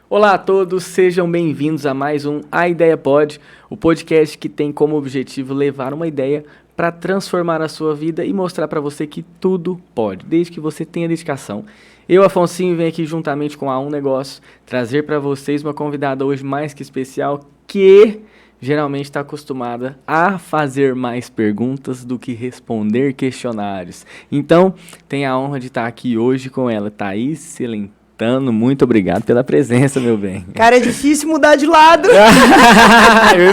Olá a todos, sejam bem-vindos a mais um A Ideia Pode, o podcast que tem como objetivo levar uma ideia para transformar a sua vida e mostrar para você que tudo pode, desde que você tenha dedicação. Eu, Afonsinho, venho aqui juntamente com a Um Negócio trazer para vocês uma convidada hoje mais que especial que geralmente está acostumada a fazer mais perguntas do que responder questionários. Então, tenho a honra de estar aqui hoje com ela, Thaís Celentano. Muito obrigado pela presença, meu bem. Cara, é difícil mudar de lado. Eu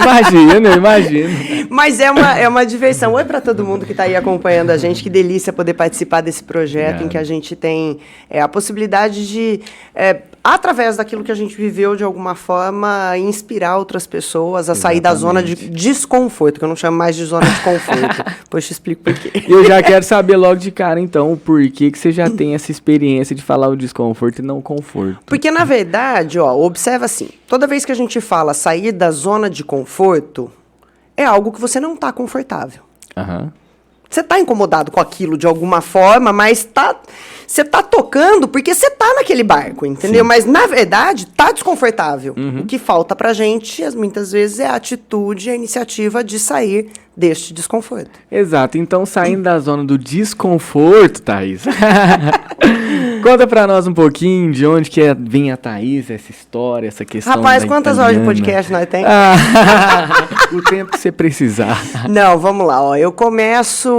imagino. Mas é uma diversão. Oi para todo mundo que está aí acompanhando a gente. Que delícia poder participar desse projeto em que a gente tem a possibilidade de, através daquilo que a gente viveu de alguma forma, inspirar outras pessoas a sair da zona de desconforto, que eu não chamo mais de zona de conforto. Depois te explico por quê. Eu já quero saber logo de cara, então, o porquê que você já tem essa experiência de falar o desconforto e não o conforto. Porque, na verdade, observa assim, toda vez que a gente fala sair da zona de conforto, é algo que você não está confortável. Aham. Você está incomodado com aquilo de alguma forma, mas você está tocando porque você está naquele barco, entendeu? Sim. Mas, na verdade, está desconfortável. O que falta pra gente, muitas vezes, é a atitude, a iniciativa de sair deste desconforto. Exato. Então, saindo da zona do desconforto, Thaís, conta pra nós um pouquinho de onde que vem a Thaís, essa história, essa questão. Rapaz, quantas horas de podcast nós temos? O tempo que você precisar. Não, vamos lá. Eu começo...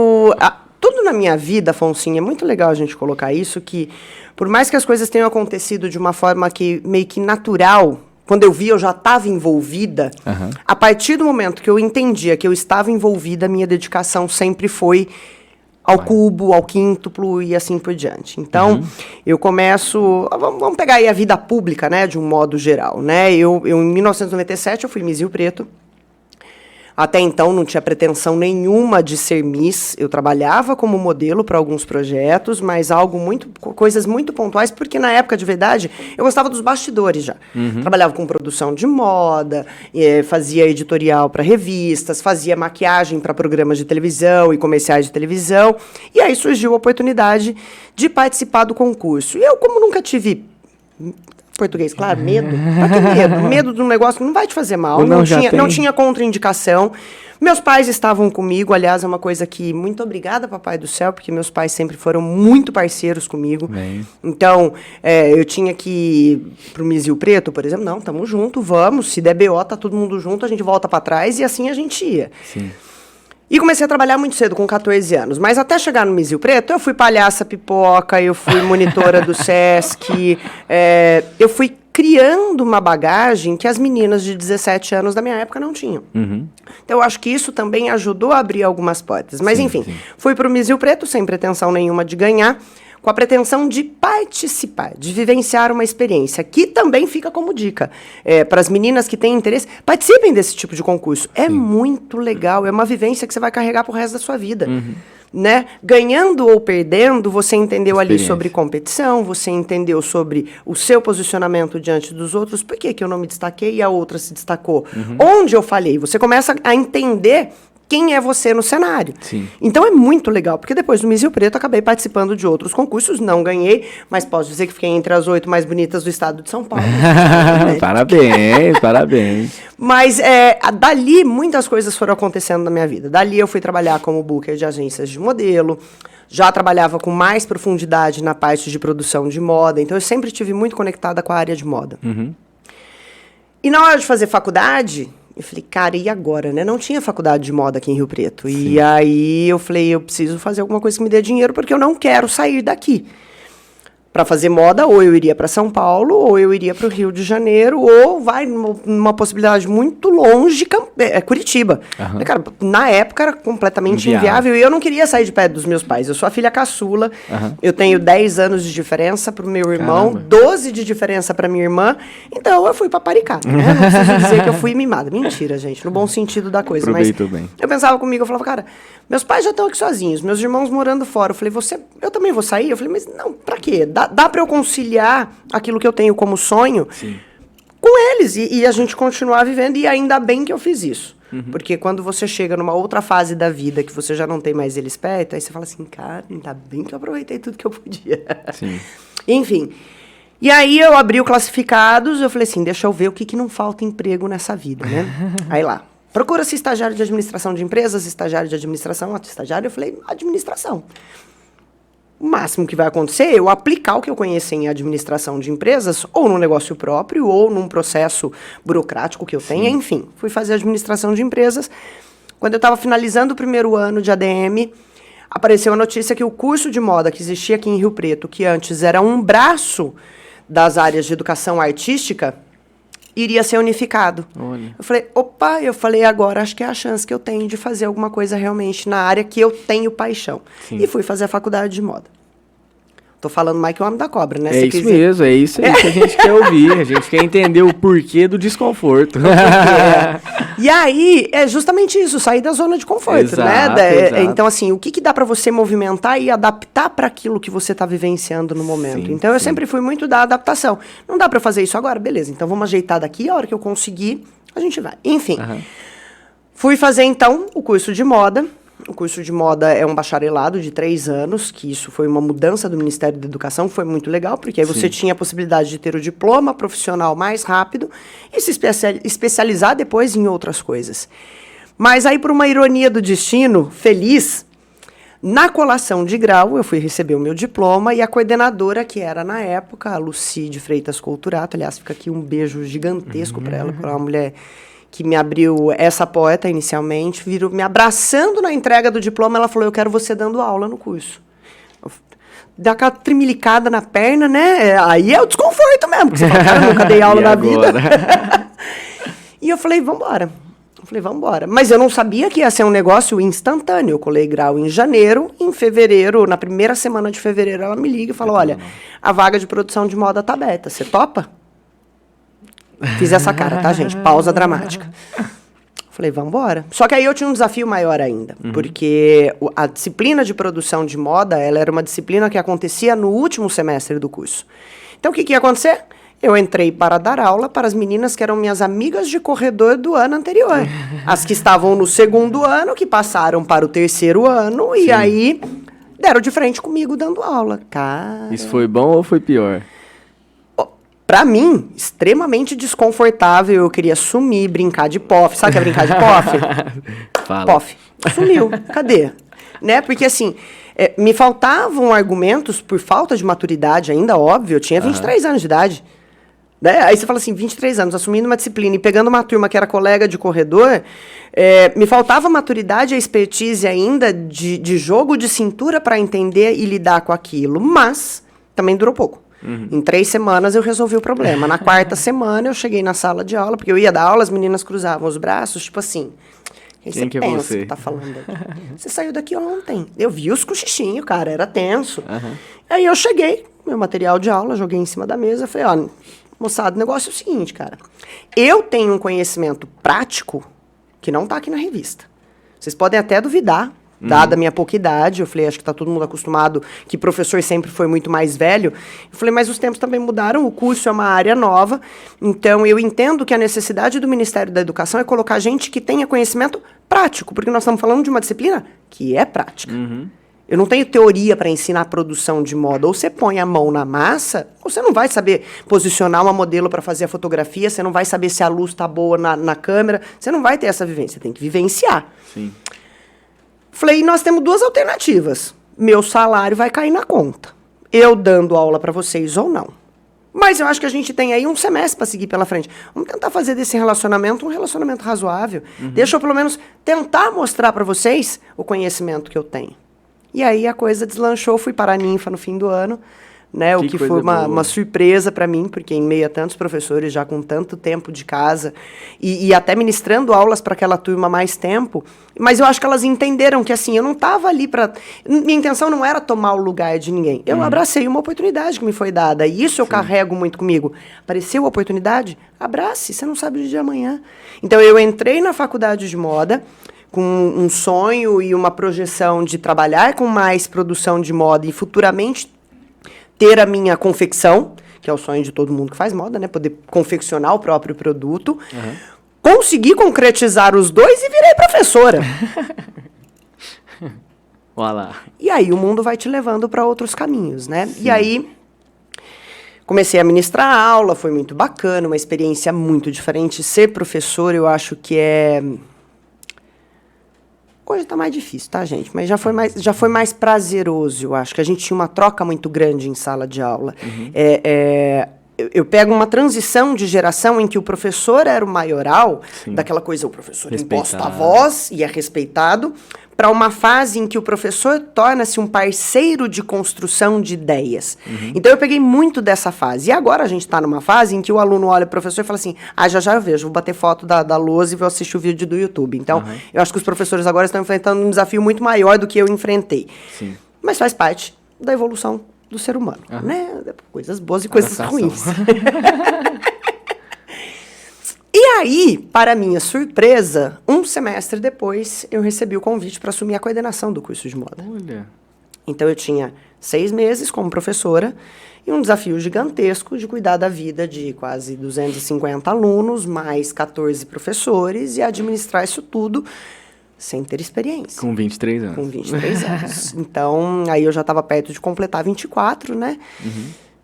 Tudo na minha vida, Afonsinho, é muito legal a gente colocar isso, que por mais que as coisas tenham acontecido de uma forma que meio que natural, quando eu vi eu já estava envolvida, a partir do momento que eu entendia que eu estava envolvida, a minha dedicação sempre foi ao cubo, ao quíntuplo e assim por diante. Então, eu começo... Vamos pegar aí a vida pública, né, de um modo geral, né? Eu em 1997, eu fui Miss Rio Preto. Até então, não tinha pretensão nenhuma de ser Miss. Eu trabalhava como modelo para alguns projetos, mas coisas muito pontuais, porque na época, de verdade, eu gostava dos bastidores já. Trabalhava com produção de moda, fazia editorial para revistas, fazia maquiagem para programas de televisão e comerciais de televisão. E aí surgiu a oportunidade de participar do concurso. E eu, como nunca tive... português, claro, medo. Pra que medo? Medo de um negócio que não vai te fazer mal. Não tinha contraindicação. Meus pais estavam comigo, aliás, é uma coisa que... Muito obrigada, Papai do Céu, porque meus pais sempre foram muito parceiros comigo. Bem. Então, eu tinha que ir pro Miss Rio Preto, por exemplo. Não, tamo junto, vamos. Se der BO, tá todo mundo junto, a gente volta pra trás e assim a gente ia. Sim. E comecei a trabalhar muito cedo, com 14 anos. Mas até chegar no Miss Rio Preto, eu fui palhaça pipoca, eu fui monitora do Sesc, eu fui criando uma bagagem que as meninas de 17 anos da minha época não tinham. Então, eu acho que isso também ajudou a abrir algumas portas. Mas, enfim, fui para o Miss Rio Preto, sem pretensão nenhuma de ganhar, com a pretensão de participar, de vivenciar uma experiência, que também fica como dica. Para as meninas que têm interesse, participem desse tipo de concurso. É muito legal, é uma vivência que você vai carregar pro resto da sua vida. Né? Ganhando ou perdendo, você entendeu ali sobre competição, você entendeu sobre o seu posicionamento diante dos outros, por que eu não me destaquei e a outra se destacou. Onde eu falhei? Você começa a entender quem é você no cenário. Sim. Então, é muito legal, porque depois do Miss Rio Preto, acabei participando de outros concursos, não ganhei, mas posso dizer que fiquei entre as 8 mais bonitas do estado de São Paulo. Parabéns, parabéns. Mas, dali, muitas coisas foram acontecendo na minha vida. Dali, eu fui trabalhar como booker de agências de modelo, já trabalhava com mais profundidade na parte de produção de moda, então eu sempre estive muito conectada com a área de moda. E na hora de fazer faculdade... Eu falei, cara, e agora, né? Não tinha faculdade de moda aqui em Rio Preto. Sim. E aí eu falei, eu preciso fazer alguma coisa que me dê dinheiro, porque eu não quero sair daqui. Para fazer moda, ou eu iria para São Paulo, ou eu iria para o Rio de Janeiro, ou vai numa possibilidade muito longe, Curitiba. Uhum. Cara, na época era completamente inviável e eu não queria sair de perto dos meus pais. Eu sou a filha caçula, eu tenho 10 anos de diferença para o meu irmão, 12 de diferença para minha irmã, então eu fui paparicar. Né? Não preciso dizer que eu fui mimada. Mentira, gente, no bom sentido da coisa. Aproveito mas bem. Eu pensava comigo, eu falava, cara, meus pais já estão aqui sozinhos, meus irmãos morando fora. Eu falei, eu também vou sair? Eu falei, mas não, pra quê? Dá para eu conciliar aquilo que eu tenho como sonho com eles e a gente continuar vivendo, e ainda bem que eu fiz isso. Porque quando você chega numa outra fase da vida que você já não tem mais eles perto, aí você fala assim, cara, ainda bem que eu aproveitei tudo que eu podia. Sim. Enfim. E aí eu abri o Classificados, eu falei assim, deixa eu ver o que não falta emprego nessa vida, né? Aí lá, procura-se estagiário de administração de empresas, estagiário de administração, estagiário, eu falei, administração. O máximo que vai acontecer é eu aplicar o que eu conheço em administração de empresas, ou num negócio próprio, ou num processo burocrático que eu tenha, enfim. Fui fazer administração de empresas. Quando eu estava finalizando o primeiro ano de ADM, apareceu a notícia que o curso de moda que existia aqui em Rio Preto, que antes era um braço das áreas de educação artística, iria ser unificado. Olha. Eu falei, opa, agora acho que é a chance que eu tenho de fazer alguma coisa realmente na área que eu tenho paixão. Sim. E fui fazer a faculdade de moda. Tô falando mais que o homem da cobra, né? É isso mesmo, é isso aí que a gente quer ouvir. A gente quer entender o porquê do desconforto. E aí, é justamente isso, sair da zona de conforto, exato, né? Exato. Então, assim, o que dá para você movimentar e adaptar para aquilo que você tá vivenciando no momento? Sim, então, eu sempre fui muito da adaptação. Não dá para fazer isso agora? Beleza, então vamos ajeitar daqui, a hora que eu conseguir, a gente vai. Enfim, fui fazer, então, o curso de moda. O curso de moda é um bacharelado de 3 anos, que isso foi uma mudança do Ministério da Educação, foi muito legal, porque aí você tinha a possibilidade de ter o diploma profissional mais rápido e se especializar depois em outras coisas. Mas aí, por uma ironia do destino, feliz, na colação de grau, eu fui receber o meu diploma e a coordenadora, que era na época, a Lucy de Freitas Couturato, aliás, fica aqui um beijo gigantesco para ela, por uma mulher que me abriu essa porta inicialmente, virou me abraçando na entrega do diploma, ela falou, eu quero você dando aula no curso. Dá aquela trimilicada na perna, né? Aí é o desconforto mesmo, porque você fala, cara, eu nunca dei aula na vida. E eu falei, vambora. Mas eu não sabia que ia ser um negócio instantâneo. Eu colei grau em janeiro, em fevereiro, na primeira semana de fevereiro, ela me liga e falou, olha, a vaga de produção de moda tá aberta, você topa? Fiz essa cara, tá, gente? Pausa dramática. Falei, vambora. Só que aí eu tinha um desafio maior ainda, porque a disciplina de produção de moda, ela era uma disciplina que acontecia no último semestre do curso. Então, o que ia acontecer? Eu entrei para dar aula para as meninas que eram minhas amigas de corredor do ano anterior. As que estavam no segundo ano, que passaram para o terceiro ano, e aí deram de frente comigo dando aula. Cara... Isso foi bom ou foi pior? Pra mim, extremamente desconfortável. Eu queria sumir, brincar de POF. Sabe o que é brincar de POF? Fala. POF. Sumiu. Cadê? Né? Porque, assim, me faltavam argumentos por falta de maturidade ainda, óbvio. Eu tinha 23 anos de idade. Né? Aí você fala assim, 23 anos, assumindo uma disciplina e pegando uma turma que era colega de corredor, me faltava maturidade e expertise ainda de jogo de cintura para entender e lidar com aquilo. Mas também durou pouco. Em 3 semanas eu resolvi o problema. Na 4ª semana eu cheguei na sala de aula, porque eu ia dar aula, as meninas cruzavam os braços, tipo assim, quem que é você? Que tá falando aqui? Você saiu daqui ontem. Eu vi os cochichinhos, cara, era tenso. Aí eu cheguei, meu material de aula, joguei em cima da mesa, falei, ó, moçada, o negócio é o seguinte, cara. Eu tenho um conhecimento prático que não tá aqui na revista. Vocês podem até duvidar, dada a minha pouca idade, eu falei, acho que tá todo mundo acostumado, que professor sempre foi muito mais velho. Eu falei, mas os tempos também mudaram, o curso é uma área nova, então eu entendo que a necessidade do Ministério da Educação é colocar gente que tenha conhecimento prático, porque nós estamos falando de uma disciplina que é prática. Eu não tenho teoria para ensinar a produção de moda. Ou você põe a mão na massa, ou você não vai saber posicionar uma modelo para fazer a fotografia, você não vai saber se a luz está boa na câmera, você não vai ter essa vivência, você tem que vivenciar. Sim. Falei, nós temos 2 alternativas. Meu salário vai cair na conta. Eu dando aula para vocês ou não. Mas eu acho que a gente tem aí um semestre para seguir pela frente. Vamos tentar fazer desse relacionamento um relacionamento razoável. Deixa eu, pelo menos, tentar mostrar para vocês o conhecimento que eu tenho. E aí a coisa deslanchou, fui para a Ninfa no fim do ano, né? O que foi uma surpresa para mim, porque em meio a tantos professores já com tanto tempo de casa e até ministrando aulas para aquela turma há mais tempo, mas eu acho que elas entenderam que assim, eu não estava ali para... Minha intenção não era tomar o lugar de ninguém. Eu abracei uma oportunidade que me foi dada, e isso eu carrego muito comigo. Apareceu a oportunidade? Abrace, você não sabe o dia de amanhã. Então eu entrei na faculdade de moda com um sonho e uma projeção de trabalhar com mais produção de moda e futuramente ter a minha confecção, que é o sonho de todo mundo que faz moda, né? Poder confeccionar o próprio produto. Consegui concretizar os 2 e virei professora. Olha lá. E aí o mundo vai te levando para outros caminhos, né? Sim. E aí comecei a ministrar aula, foi muito bacana, uma experiência muito diferente. Ser professor, eu acho que é... Hoje está mais difícil, tá, gente? Mas já foi mais prazeroso, eu acho. Que a gente tinha uma troca muito grande em sala de aula. Eu pego uma transição de geração em que o professor era o maioral, daquela coisa, o professor imposta a voz e é respeitado, para uma fase em que o professor torna-se um parceiro de construção de ideias. Então, eu peguei muito dessa fase. E agora a gente está numa fase em que o aluno olha o professor e fala assim, já eu vejo, vou bater foto da lousa e vou assistir o vídeo do YouTube. Então, eu acho que os professores agora estão enfrentando um desafio muito maior do que eu enfrentei. Sim. Mas faz parte da evolução do ser humano, né? Coisas boas e coisas ruins. E aí, para minha surpresa, um semestre depois, eu recebi o convite para assumir a coordenação do curso de moda. Olha. Então, eu tinha 6 meses como professora e um desafio gigantesco de cuidar da vida de quase 250 alunos, mais 14 professores e administrar isso tudo sem ter experiência. Com 23 anos. Com 23 anos. Então, aí eu já estava perto de completar 24, né?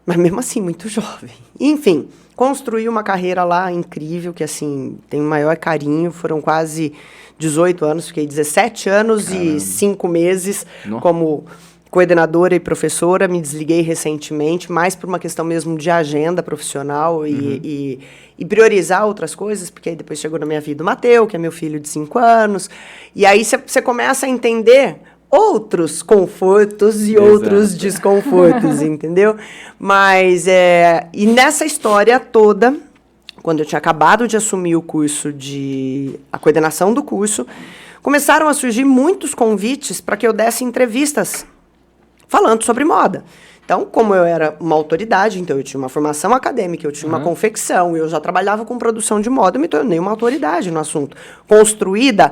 Mas mesmo assim, muito jovem. Enfim, construí uma carreira lá incrível, que assim, tenho o maior carinho. Foram quase 18 anos, fiquei 17 anos e 5 meses como coordenadora e professora. Me desliguei recentemente, mais por uma questão mesmo de agenda profissional e priorizar outras coisas, porque aí depois chegou na minha vida o Mateu, que é meu filho de 5 anos. E aí você começa a entender outros confortos e outros desconfortos, entendeu? Mas, e nessa história toda, quando eu tinha acabado de assumir o curso a coordenação do curso, começaram a surgir muitos convites para que eu desse entrevistas falando sobre moda. Então, como eu era uma autoridade, então eu tinha uma formação acadêmica, eu tinha uma confecção, eu já trabalhava com produção de moda, eu me tornei uma autoridade no assunto, construída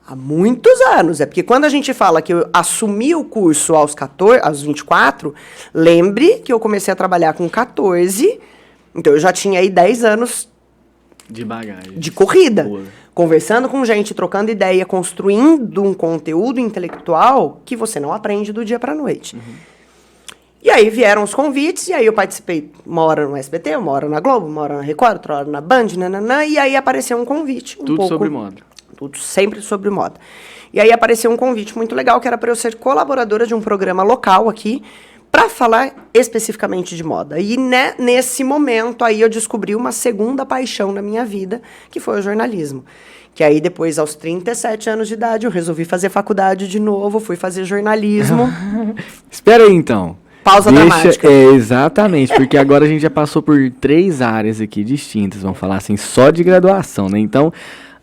há muitos anos. É porque quando a gente fala que eu assumi o curso aos 24, lembre que eu comecei a trabalhar com 14, então eu já tinha aí 10 anos de bagagem. De corrida. Boa. Conversando com gente, trocando ideia, construindo um conteúdo intelectual que você não aprende do dia para a noite. E aí vieram os convites, e aí eu participei uma hora no SBT, uma hora na Globo, uma hora na Record, outra hora na Band, nananã, e aí apareceu um convite. Tudo sobre moda. Tudo sempre sobre moda. E aí apareceu um convite muito legal, que era para eu ser colaboradora de um programa local aqui, para falar especificamente de moda. E nesse momento aí eu descobri uma segunda paixão na minha vida, que foi o jornalismo. Que aí depois, aos 37 anos de idade, eu resolvi fazer faculdade de novo, fui fazer jornalismo. Espera aí, então. Pausa dramática. Exatamente, porque agora a gente já passou por 3 áreas aqui distintas, vamos falar assim, só de graduação, né? Então,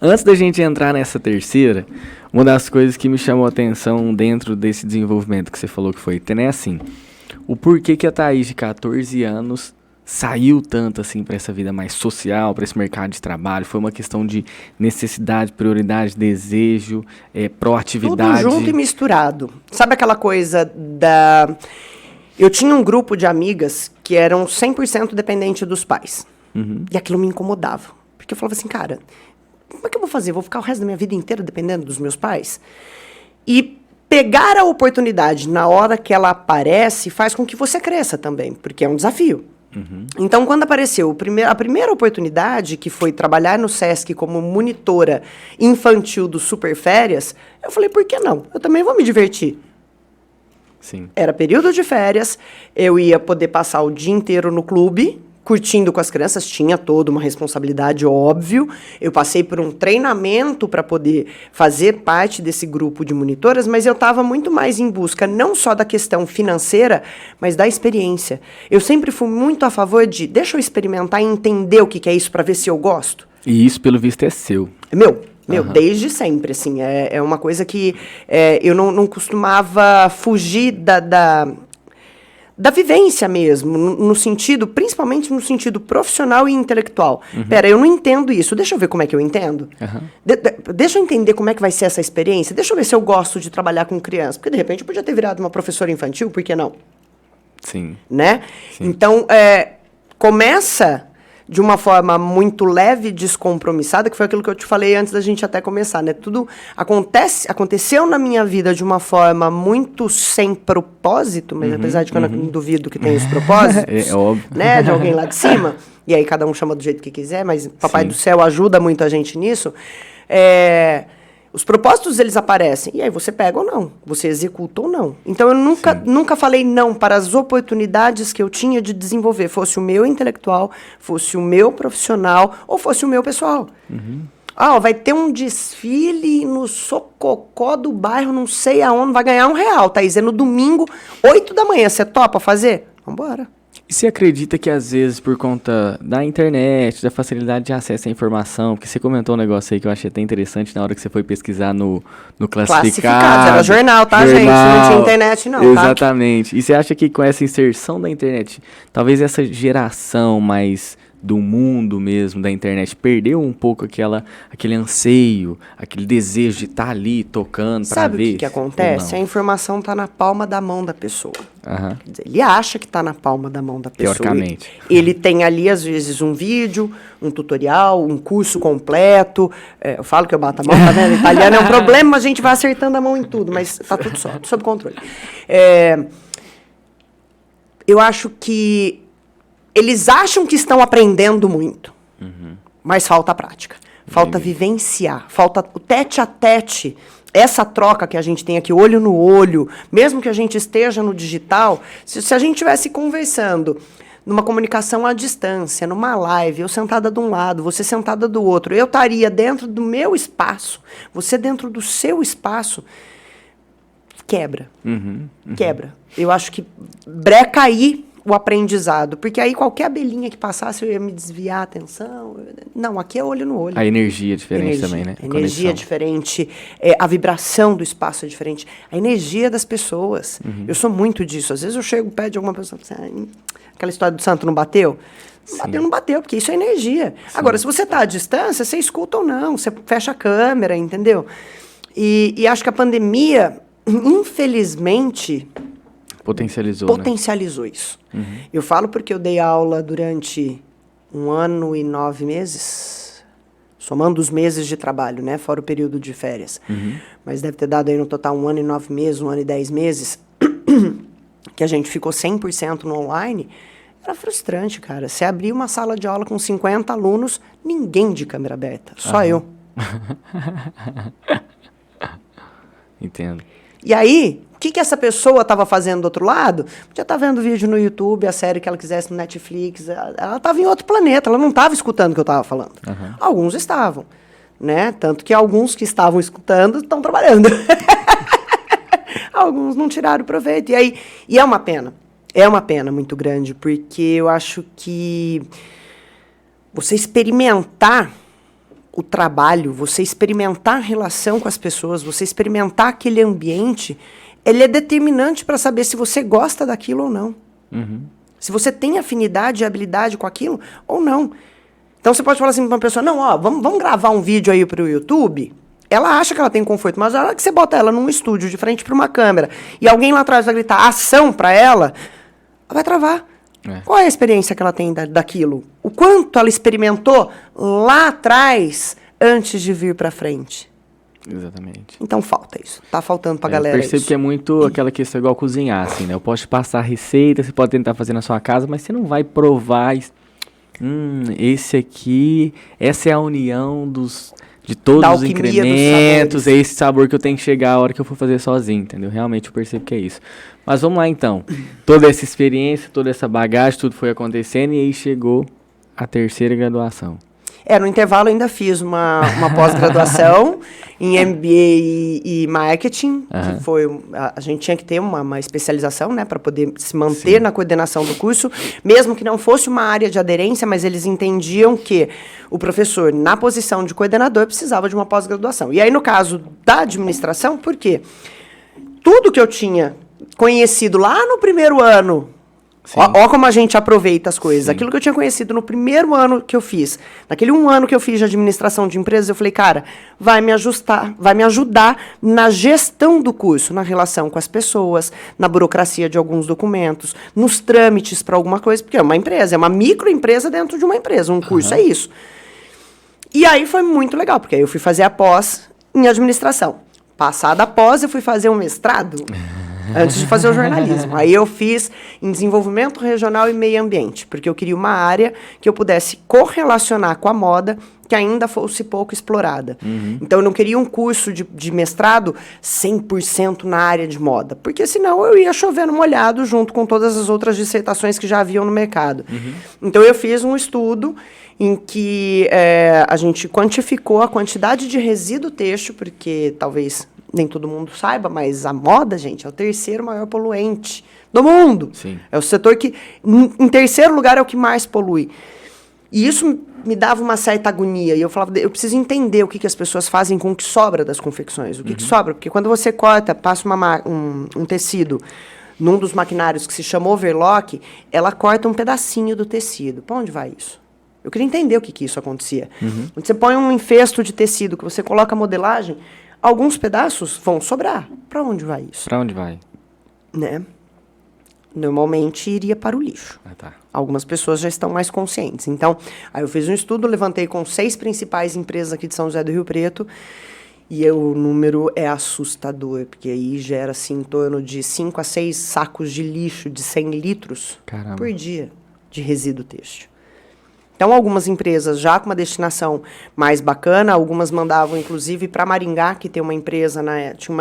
antes da gente entrar nessa terceira, uma das coisas que me chamou a atenção dentro desse desenvolvimento que você falou que foi, né, assim, o porquê que a Thaís de 14 anos saiu tanto assim para essa vida mais social, para esse mercado de trabalho? Foi uma questão de necessidade, prioridade, desejo, proatividade? Tudo junto e misturado. Sabe aquela coisa Eu tinha um grupo de amigas que eram 100% dependentes dos pais. E aquilo me incomodava. Porque eu falava assim, cara, como é que eu vou fazer? Vou ficar o resto da minha vida inteira dependendo dos meus pais? E pegar a oportunidade na hora que ela aparece faz com que você cresça também, porque é um desafio. Então, quando apareceu a primeira oportunidade, que foi trabalhar no Sesc como monitora infantil do Super Férias, eu falei, por que não? Eu também vou me divertir. Sim. Era período de férias, eu ia poder passar o dia inteiro no clube, curtindo com as crianças, tinha toda uma responsabilidade, óbvio. Eu passei por um treinamento para poder fazer parte desse grupo de monitoras, mas eu estava muito mais em busca, não só da questão financeira, mas da experiência. Eu sempre fui muito a favor de, deixa eu experimentar e entender o que é isso para ver se eu gosto. E isso, pelo visto, é seu. Meu, desde sempre, assim, é uma coisa que eu não costumava fugir da vivência mesmo, no sentido, principalmente no sentido profissional e intelectual. Pera, eu não entendo isso, deixa eu ver como é que eu entendo. Deixa eu entender como é que vai ser essa experiência, deixa eu ver se eu gosto de trabalhar com criança, porque de repente eu podia ter virado uma professora infantil, por que não? Sim. Né? Sim. Então, começa de uma forma muito leve, descompromissada, que foi aquilo que eu te falei antes da gente até começar, né? Tudo aconteceu na minha vida de uma forma muito sem propósito, mas apesar de que eu não duvido que tenha os propósitos, É óbvio. né, de alguém lá de cima, e aí cada um chama do jeito que quiser, mas Papai do Céu ajuda muito a gente nisso, os propósitos, eles aparecem, e aí você pega ou não, você executa ou não. Então, eu nunca falei não para as oportunidades que eu tinha de desenvolver, fosse o meu intelectual, fosse o meu profissional, ou fosse o meu pessoal. Vai ter um desfile no Sococó do bairro, não sei aonde, vai ganhar R$1, Thaís, é no domingo, 8 da manhã, você topa fazer? Vambora. E você acredita que, às vezes, por conta da internet, da facilidade de acesso à informação, porque você comentou um negócio aí que eu achei até interessante na hora que você foi pesquisar no Classificado. Era jornal, tá, gente? Não tinha internet, não, Exatamente. E você acha que com essa inserção da internet, talvez essa geração mais do mundo mesmo, da internet, perdeu um pouco aquele anseio, aquele desejo de estar ali tocando para ver? Sabe o que acontece? A informação está na palma da mão da pessoa. Quer dizer, ele acha que está na palma da mão da pessoa. Teoricamente. Ele tem ali, às vezes, um vídeo, um tutorial, um curso completo. Eu falo que eu bato a mão, tá vendo? Italiano é um problema, a gente vai acertando a mão em tudo, mas tá tudo sob controle. Eu acho que eles acham que estão aprendendo muito, mas falta prática, falta vivenciar, falta o tete a tete, essa troca que a gente tem aqui, olho no olho, mesmo que a gente esteja no digital, se a gente estivesse conversando numa comunicação à distância, numa live, eu sentada de um lado, você sentada do outro, eu estaria dentro do meu espaço, você dentro do seu espaço, quebra. Quebra. Eu acho que breca aí o aprendizado, porque aí qualquer abelhinha que passasse eu ia me desviar a atenção. Não, aqui é olho no olho. A energia é diferente também, né? A energia é diferente, a vibração do espaço é diferente, a energia das pessoas. Eu sou muito disso. Às vezes eu chego perto de alguma pessoa, aquela história do santo não bateu? Não bateu, porque isso é energia. Sim. Agora, se você está à distância, você escuta ou não, você fecha a câmera, entendeu? E acho que a pandemia, infelizmente, potencializou isso. Eu falo porque eu dei aula durante 1 ano e 9 meses, somando os meses de trabalho, né? Fora o período de férias. Mas deve ter dado aí no total 1 ano e 9 meses, 1 ano e 10 meses, que a gente ficou 100% no online. Era frustrante, cara. Você abria uma sala de aula com 50 alunos, ninguém de câmera aberta, só eu. Entendo. E aí, o que essa pessoa estava fazendo do outro lado? Podia estar vendo vídeo no YouTube, a série que ela quisesse no Netflix. Ela estava em outro planeta, ela não estava escutando o que eu estava falando. Alguns estavam, né? Tanto que alguns que estavam escutando estão trabalhando. Alguns não tiraram proveito. E é uma pena. É uma pena muito grande, porque eu acho que você experimentar o trabalho, você experimentar a relação com as pessoas, você experimentar aquele ambiente, ele é determinante para saber se você gosta daquilo ou não. Se você tem afinidade e habilidade com aquilo ou não. Então você pode falar assim para uma pessoa, não, vamos gravar um vídeo aí para o YouTube. Ela acha que ela tem conforto, mas na hora que você bota ela num estúdio de frente para uma câmera e alguém lá atrás vai gritar ação para ela vai travar. Qual é a experiência que ela tem daquilo? O quanto ela experimentou lá atrás antes de vir para frente? Exatamente. Então falta isso. Tá faltando pra galera isso. Eu percebo isso. que é muito aquela questão igual cozinhar, assim, né? Eu posso te passar a receita, você pode tentar fazer na sua casa, mas você não vai provar... essa é a união de todos os incrementos, é esse sabor que eu tenho que chegar a hora que eu for fazer sozinho, entendeu? Realmente eu percebo que é isso. Mas vamos lá então. Toda essa experiência, toda essa bagagem, tudo foi acontecendo e aí chegou a 3ª graduação. No intervalo eu ainda fiz uma pós-graduação em MBA e Marketing, que foi, a gente tinha que ter uma especialização, né, para poder se manter na coordenação do curso, mesmo que não fosse uma área de aderência, mas eles entendiam que o professor, na posição de coordenador, precisava de uma pós-graduação. E aí, no caso da administração, por quê? Tudo que eu tinha conhecido lá no primeiro ano Ó como a gente aproveita as coisas. Sim. Aquilo que eu tinha conhecido no primeiro ano que eu fiz, naquele 1 ano que eu fiz de administração de empresas, eu falei, cara, vai me ajudar na gestão do curso, na relação com as pessoas, na burocracia de alguns documentos, nos trâmites para alguma coisa, porque é uma empresa, é uma microempresa dentro de uma empresa, um curso é isso. E aí foi muito legal, porque aí eu fui fazer a pós em administração. Passada a pós, eu fui fazer um mestrado antes de fazer o jornalismo. Aí eu fiz em desenvolvimento regional e meio ambiente, porque eu queria uma área que eu pudesse correlacionar com a moda que ainda fosse pouco explorada. Então eu não queria um curso de mestrado 100% na área de moda, porque senão eu ia chovendo molhado junto com todas as outras dissertações que já haviam no mercado. Então eu fiz um estudo em que a gente quantificou a quantidade de resíduo têxtil, porque talvez nem todo mundo saiba, mas a moda, gente, é o 3º maior poluente do mundo. Sim. É o setor que, em 3º lugar, é o que mais polui. E isso me dava uma certa agonia. E eu falava, eu preciso entender o que as pessoas fazem com o que sobra das confecções. O que sobra? Porque quando você corta, passa um tecido num dos maquinários que se chama overlock, ela corta um pedacinho do tecido. Para onde vai isso? Eu queria entender o que isso acontecia. Quando você põe um enfersto de tecido, que você coloca a modelagem, alguns pedaços vão sobrar. Para onde vai isso? Para onde vai? Né? Normalmente iria para o lixo. Tá. Algumas pessoas já estão mais conscientes. Então, aí eu fiz um estudo, levantei com 6 principais empresas aqui de São José do Rio Preto, e o número é assustador, porque aí gera assim, em torno de 5 a 6 sacos de lixo de 100 litros por dia de resíduo têxtil. Então, algumas empresas já com uma destinação mais bacana, algumas mandavam, inclusive, para Maringá, que tem tinha uma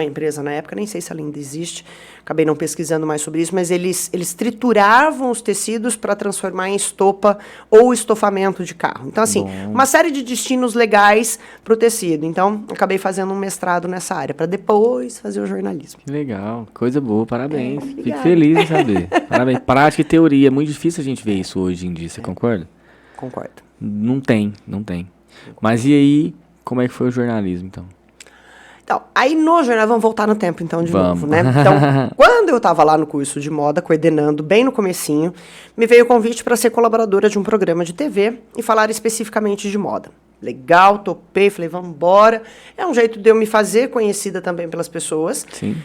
empresa na época, nem sei se ela ainda existe, acabei não pesquisando mais sobre isso, mas eles trituravam os tecidos para transformar em estopa ou estofamento de carro. Então, assim, uma série de destinos legais para o tecido. Então, acabei fazendo um mestrado nessa área, para depois fazer o jornalismo. Que legal, coisa boa, parabéns. Fico feliz em saber. Parabéns. Prática e teoria, é muito difícil a gente ver isso hoje em dia, você concorda? Concordo. Não tem. Mas e aí, como é que foi o jornalismo, então? Então, aí no jornal, vamos voltar no tempo, então, de novo, né? Então, quando eu estava lá no curso de moda, coordenando, bem no comecinho, me veio o convite para ser colaboradora de um programa de TV e falar especificamente de moda. Legal, topei, falei, vamos embora. É um jeito de eu me fazer conhecida também pelas pessoas. Sim.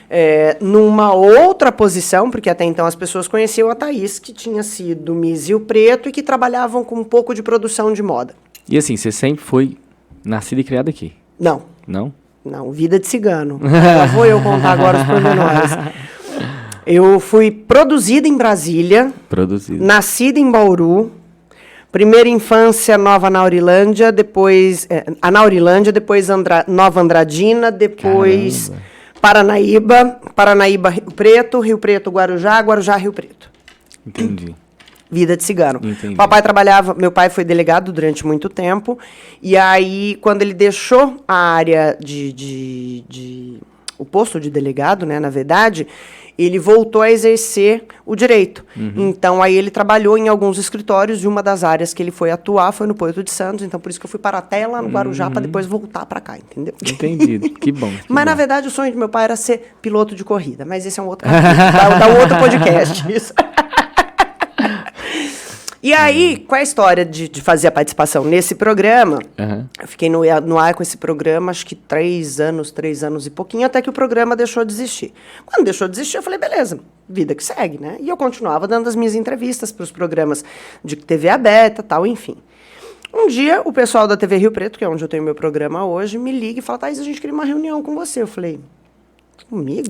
Numa outra posição, porque até então as pessoas conheciam a Thaís, que tinha sido Miss Rio Preto e que trabalhavam com um pouco de produção de moda. E assim, você sempre foi nascida e criada aqui? Não. Não? Não, vida de cigano. Já vou eu contar agora os pormenores. Eu fui produzida em Brasília. Nascida em Bauru. Primeira infância, Nova Anaurilândia, depois Anaurilândia, depois Nova Andradina, depois Paranaíba, Rio Preto, Guarujá, Rio Preto. Entendi. Vida de cigano. Entendi. Meu pai foi delegado durante muito tempo, e aí, quando ele deixou a área o posto de delegado, né, na verdade, ele voltou a exercer o direito. Então, aí ele trabalhou em alguns escritórios, e uma das áreas que ele foi atuar foi no Porto de Santos, então por isso que eu fui parar até lá no Guarujá, para depois voltar para cá, entendeu? Entendido, que bom. Mas, na verdade, o sonho do meu pai era ser piloto de corrida, mas esse é um outro capítulo, dá um outro podcast, isso. E aí, com a história de fazer a participação nesse programa, eu fiquei no ar com esse programa, acho que 3 anos e pouquinho, até que o programa deixou de existir. Quando deixou de existir, eu falei, beleza, vida que segue, né? E eu continuava dando as minhas entrevistas para os programas de TV aberta, tal, enfim. Um dia, o pessoal da TV Rio Preto, que é onde eu tenho meu programa hoje, me liga e fala, Thaís, a gente queria uma reunião com você. Eu falei, comigo?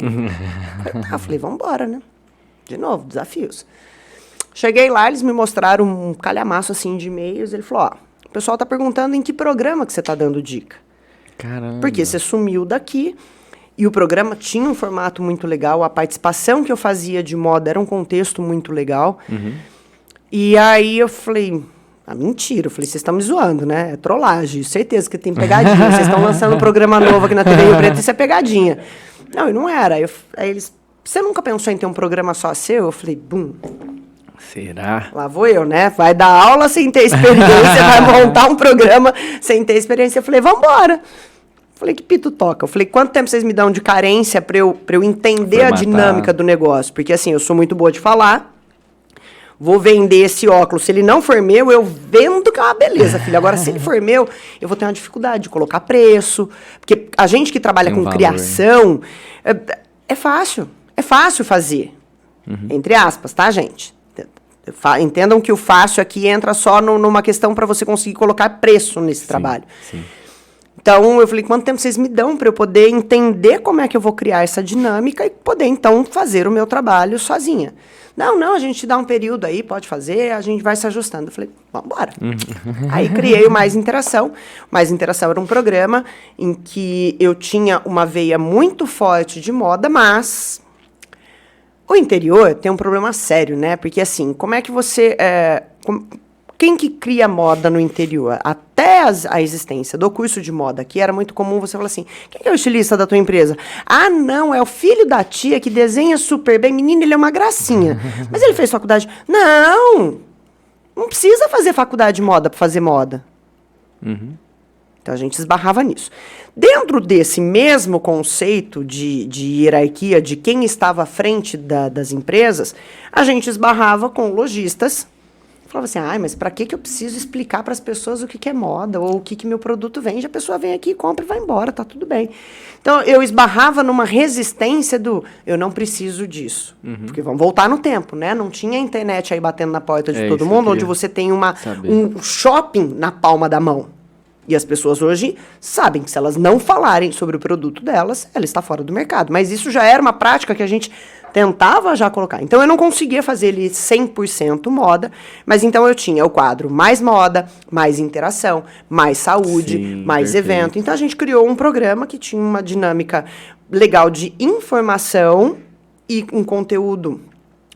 Eu falei, vamos embora, né? De novo, desafios. Cheguei lá, eles me mostraram um calhamaço assim de e-mails. Ele falou, o pessoal tá perguntando em que programa que você tá dando dica. Caramba. Porque você sumiu daqui e o programa tinha um formato muito legal. A participação que eu fazia de moda era um contexto muito legal. E aí eu falei, mentira. Eu falei, vocês estão me zoando, né? É trollagem, certeza que tem pegadinha. Vocês estão lançando um programa novo aqui na TV Rio Preto, isso é pegadinha. Não, e não era. Aí eles, você nunca pensou em ter um programa só seu? Eu falei, será? Lá vou eu, né? Vai dar aula sem ter experiência, vai montar um programa sem ter experiência. Eu falei, vambora. Falei, que pito toca? Eu falei, quanto tempo vocês me dão de carência pra eu entender a dinâmica do negócio? Porque, assim, eu sou muito boa de falar. vou vender esse óculos. Se ele não for meu, eu vendo, que é uma beleza, filho. Agora, se ele for meu, eu vou ter uma dificuldade de colocar preço. Porque a gente que trabalha com valor, criação, é fácil. É fácil fazer. Entre aspas, tá, gente? Entendam que o fácil aqui entra só numa questão para você conseguir colocar preço nesse trabalho. Sim. Então, eu falei, quanto tempo vocês me dão para eu poder entender como é que eu vou criar essa dinâmica e poder, então, fazer o meu trabalho sozinha? Não, a gente te dá um período aí, pode fazer, a gente vai se ajustando. Eu falei, vamos embora. Aí criei o Mais Interação. Mais Interação era um programa em que eu tinha uma veia muito forte de moda, mas o interior tem um problema sério, né? Porque, assim, como é que você... Quem que cria moda no interior? Até a existência do curso de moda aqui, era muito comum você falar assim, quem que é o estilista da tua empresa? Ah, não, é o filho da tia que desenha super bem. Menino, ele é uma gracinha. Mas ele fez faculdade. Não precisa fazer faculdade de moda para fazer moda. Então, a gente esbarrava nisso. Dentro desse mesmo conceito de hierarquia, de quem estava à frente das empresas, a gente esbarrava com lojistas. Falava assim, mas para que eu preciso explicar para as pessoas o que é moda ou o que meu produto vende? A pessoa vem aqui, compra e vai embora, tá tudo bem. Então, eu esbarrava numa resistência eu não preciso disso. Porque vamos voltar no tempo, né? Não tinha internet aí batendo na porta de todo mundo, onde você tem um shopping na palma da mão. E as pessoas hoje sabem que se elas não falarem sobre o produto delas, ela está fora do mercado. Mas isso já era uma prática que a gente tentava já colocar. Então, eu não conseguia fazer ele 100% moda, mas então eu tinha o quadro mais moda, mais interação, mais saúde, mais evento. Então, a gente criou um programa que tinha uma dinâmica legal de informação e um conteúdo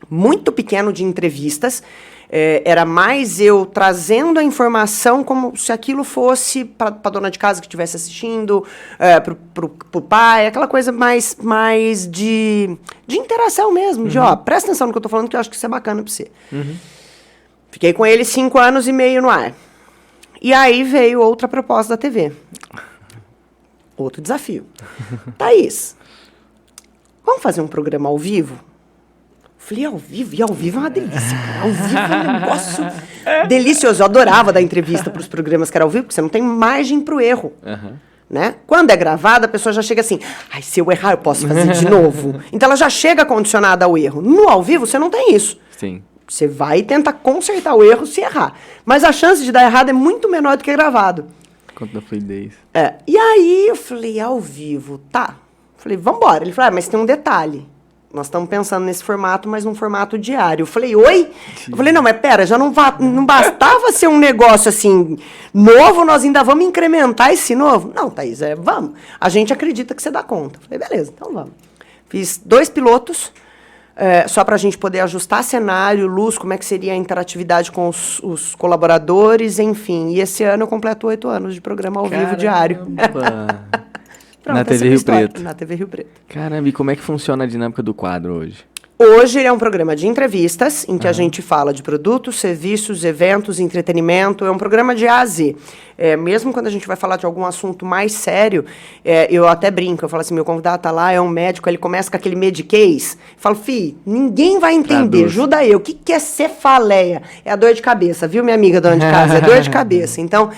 muito pequeno de entrevistas. Era mais eu trazendo a informação como se aquilo fosse para a dona de casa que estivesse assistindo, pro pai, aquela coisa mais de interação mesmo, de presta atenção no que eu estou falando, que eu acho que isso é bacana para você. Fiquei com ele 5 anos e meio no ar. E aí veio outra proposta da TV. Outro desafio. Thaís, vamos fazer um programa ao vivo? Falei, ao vivo? E ao vivo é uma delícia, cara. Ao vivo é um negócio delicioso. Eu adorava dar entrevista para os programas que era ao vivo, porque você não tem margem para o erro. Né? Quando é gravada, a pessoa já chega assim, se eu errar, eu posso fazer de novo. Então, ela já chega condicionada ao erro. No ao vivo, você não tem isso. Sim. Você vai e tenta consertar o erro se errar. Mas a chance de dar errado é muito menor do que gravado. Quanto da fluidez. E aí, eu falei, ao vivo, tá. Falei, vambora. Ele falou, mas tem um detalhe. Nós estamos pensando nesse formato, mas num formato diário. Eu falei, oi? Eu falei, não, mas pera, já não bastava ser um negócio assim, novo, nós ainda vamos incrementar esse novo? Não, Thaís, vamos. A gente acredita que você dá conta. Eu falei, beleza, então vamos. Fiz 2 pilotos, só para a gente poder ajustar cenário, luz, como é que seria a interatividade com os colaboradores, enfim. E esse ano eu completo 8 anos de programa ao vivo diário. Pronto, na TV Rio Preto. Na TV Rio Preto. Caramba, e como é que funciona a dinâmica do quadro hoje? Hoje ele é um programa de entrevistas, em que a gente fala de produtos, serviços, eventos, entretenimento. É um programa de A a Z. Mesmo quando a gente vai falar de algum assunto mais sério, eu até brinco, eu falo assim, meu convidado tá lá, é um médico, ele começa com aquele medicase. Eu falo, ninguém vai entender, ajuda eu. O que é cefaleia? É a dor de cabeça, viu, minha amiga dona de casa? É dor de cabeça. Então,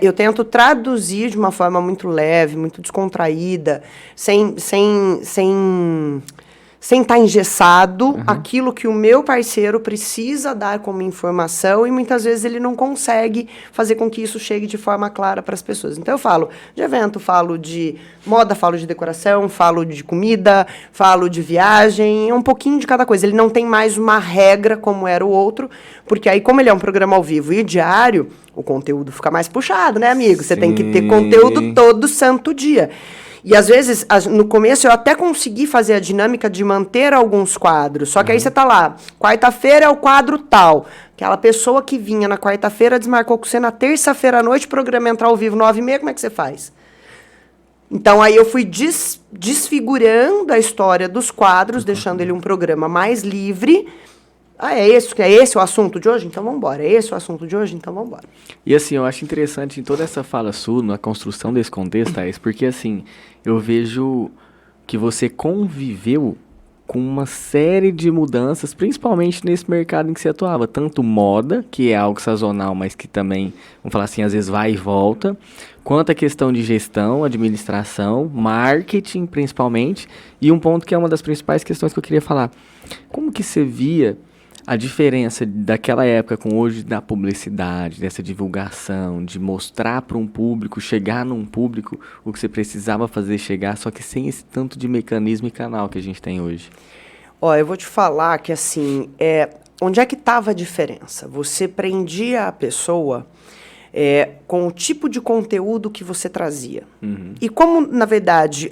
eu tento traduzir de uma forma muito leve, muito descontraída, sem estar engessado, aquilo que o meu parceiro precisa dar como informação e muitas vezes ele não consegue fazer com que isso chegue de forma clara para as pessoas. Então eu falo de evento, falo de moda, falo de decoração, falo de comida, falo de viagem, um pouquinho de cada coisa. Ele não tem mais uma regra como era o outro, porque aí como ele é um programa ao vivo e diário, o conteúdo fica mais puxado, né, amigo? Você tem que ter conteúdo todo santo dia. E, às vezes, no começo, eu até consegui fazer a dinâmica de manter alguns quadros. Só que aí você tá lá, quarta-feira é o quadro tal. Aquela pessoa que vinha na quarta-feira desmarcou com você na terça-feira à noite, o programa entrar ao vivo 9h30, como é que você faz? Então, aí eu fui desfigurando a história dos quadros, deixando ele um programa mais livre. É esse o assunto de hoje? Então vamos embora. É esse o assunto de hoje? Então vamos embora. E assim, eu acho interessante em toda essa fala sua, na construção desse contexto, Thaís, porque assim, eu vejo que você conviveu com uma série de mudanças, principalmente nesse mercado em que você atuava. Tanto moda, que é algo sazonal, mas que também, vamos falar assim, às vezes vai e volta, quanto a questão de gestão, administração, marketing, principalmente, e um ponto que é uma das principais questões que eu queria falar. Como que você via a diferença daquela época com hoje da publicidade, dessa divulgação, de mostrar para um público, chegar num público o que você precisava fazer chegar, só que sem esse tanto de mecanismo e canal que a gente tem hoje? Ó, eu vou te falar que, assim, onde é que estava a diferença? Você prendia a pessoa com o tipo de conteúdo que você trazia. Uhum. E como, na verdade,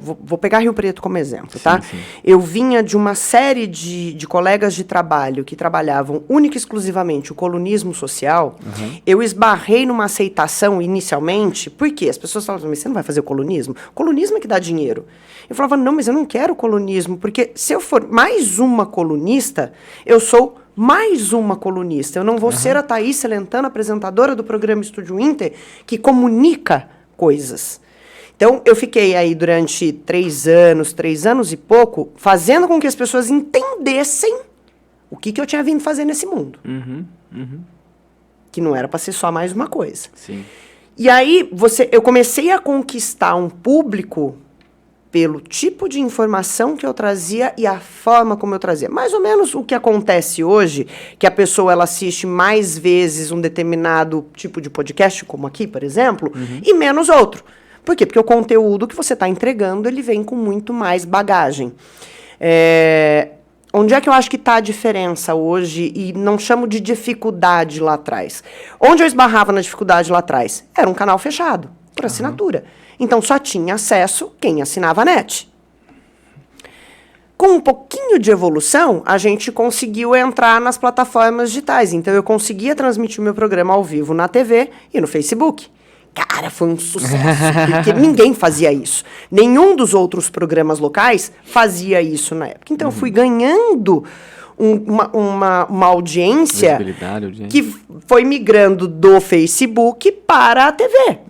vou pegar Rio Preto como exemplo, tá? Sim. Eu vinha de uma série de colegas de trabalho que trabalhavam única e exclusivamente o colunismo social. Uhum. Eu esbarrei numa aceitação inicialmente, porque as pessoas falavam, mas você não vai fazer o colunismo? O colunismo é que dá dinheiro. Eu falava, não, mas eu não quero colunismo, porque se eu for mais uma colunista, eu sou mais uma colunista. Eu não vou ser a Thaís Celentano, apresentadora do programa Estúdio Inter, que comunica coisas. Então, eu fiquei aí durante 3 anos e pouco, fazendo com que as pessoas entendessem o que eu tinha vindo fazer nesse mundo. Uhum. Que não era para ser só mais uma coisa. Sim. E aí, eu comecei a conquistar um público pelo tipo de informação que eu trazia e a forma como eu trazia. Mais ou menos o que acontece hoje, que a pessoa ela assiste mais vezes um determinado tipo de podcast, como aqui, por exemplo, e menos outro. Por quê? Porque o conteúdo que você está entregando, ele vem com muito mais bagagem. Onde é que eu acho que está a diferença hoje, e não chamo de dificuldade lá atrás? Onde eu esbarrava na dificuldade lá atrás? Era um canal fechado, por assinatura. Então, só tinha acesso quem assinava a NET. Com um pouquinho de evolução, a gente conseguiu entrar nas plataformas digitais. Então, eu conseguia transmitir o meu programa ao vivo na TV e no Facebook. Cara, foi um sucesso, porque ninguém fazia isso. Nenhum dos outros programas locais fazia isso na época. Então, eu fui ganhando uma audiência que foi migrando do Facebook para a TV.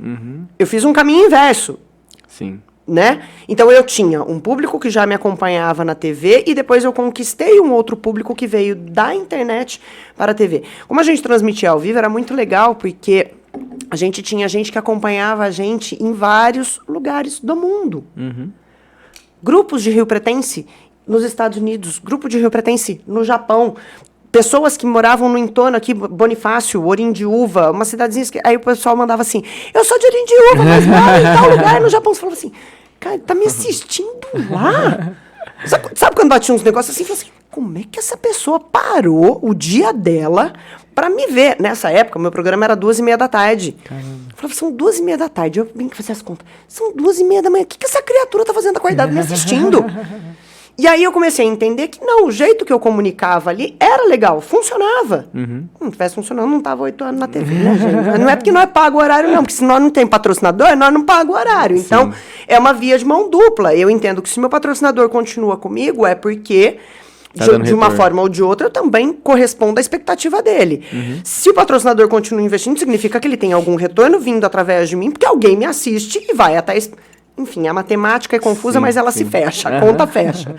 Eu fiz um caminho inverso. Sim. Né? Então eu tinha um público que já me acompanhava na TV e depois eu conquistei um outro público que veio da internet para a TV. Como a gente transmitia ao vivo, era muito legal, porque a gente tinha gente que acompanhava a gente em vários lugares do mundo. Grupos de Rio Pretense nos Estados Unidos, grupo de Rio Pretense no Japão, pessoas que moravam no entorno aqui, Bonifácio, Orindiúva, uma cidadezinha que aí o pessoal mandava assim, eu sou de Orindiúva, mas moro em tal lugar no Japão. Você falava assim, cara, tá me assistindo lá? Sabe quando batia uns negócios assim, assim, como é que essa pessoa parou o dia dela pra me ver? Nessa época, meu programa era 2h30 da tarde. Caramba. Eu falava, são 2h30 da tarde, eu vim fazer as contas, são 2h30 da manhã, o que essa criatura tá fazendo acordada me assistindo? E aí eu comecei a entender que não, o jeito que eu comunicava ali era legal, funcionava. Se não tivesse funcionando, não tava 8 anos na TV, né, gente? Não é porque nós pagamos o horário, não, porque se nós não tem patrocinador, nós não pagamos o horário. Então, é uma via de mão dupla. Eu entendo que se meu patrocinador continua comigo, é porque, de uma forma ou de outra, eu também correspondo à expectativa dele. Se o patrocinador continua investindo, significa que ele tem algum retorno vindo através de mim, porque alguém me assiste e vai até... Enfim, a matemática é confusa, mas ela se fecha, a conta fecha.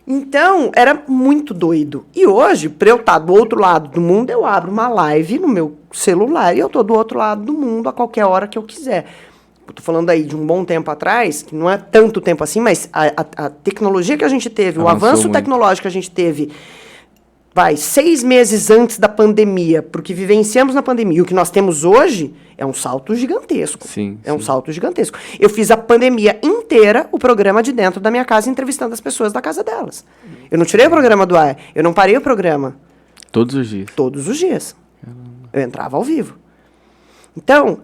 Então, era muito doido. E hoje, para eu estar do outro lado do mundo, eu abro uma live no meu celular e eu estou do outro lado do mundo a qualquer hora que eu quiser. Eu tô falando aí de um bom tempo atrás, que não é tanto tempo assim, mas a tecnologia que a gente teve, o avanço tecnológico que a gente teve, 6 meses antes da pandemia, porque vivenciamos na pandemia, e o que nós temos hoje é um salto gigantesco. Um salto gigantesco. Eu fiz a pandemia inteira, o programa de dentro da minha casa, entrevistando as pessoas da casa delas. Eu não tirei o programa do ar, eu não parei o programa. Todos os dias? Todos os dias. Eu entrava ao vivo. Então,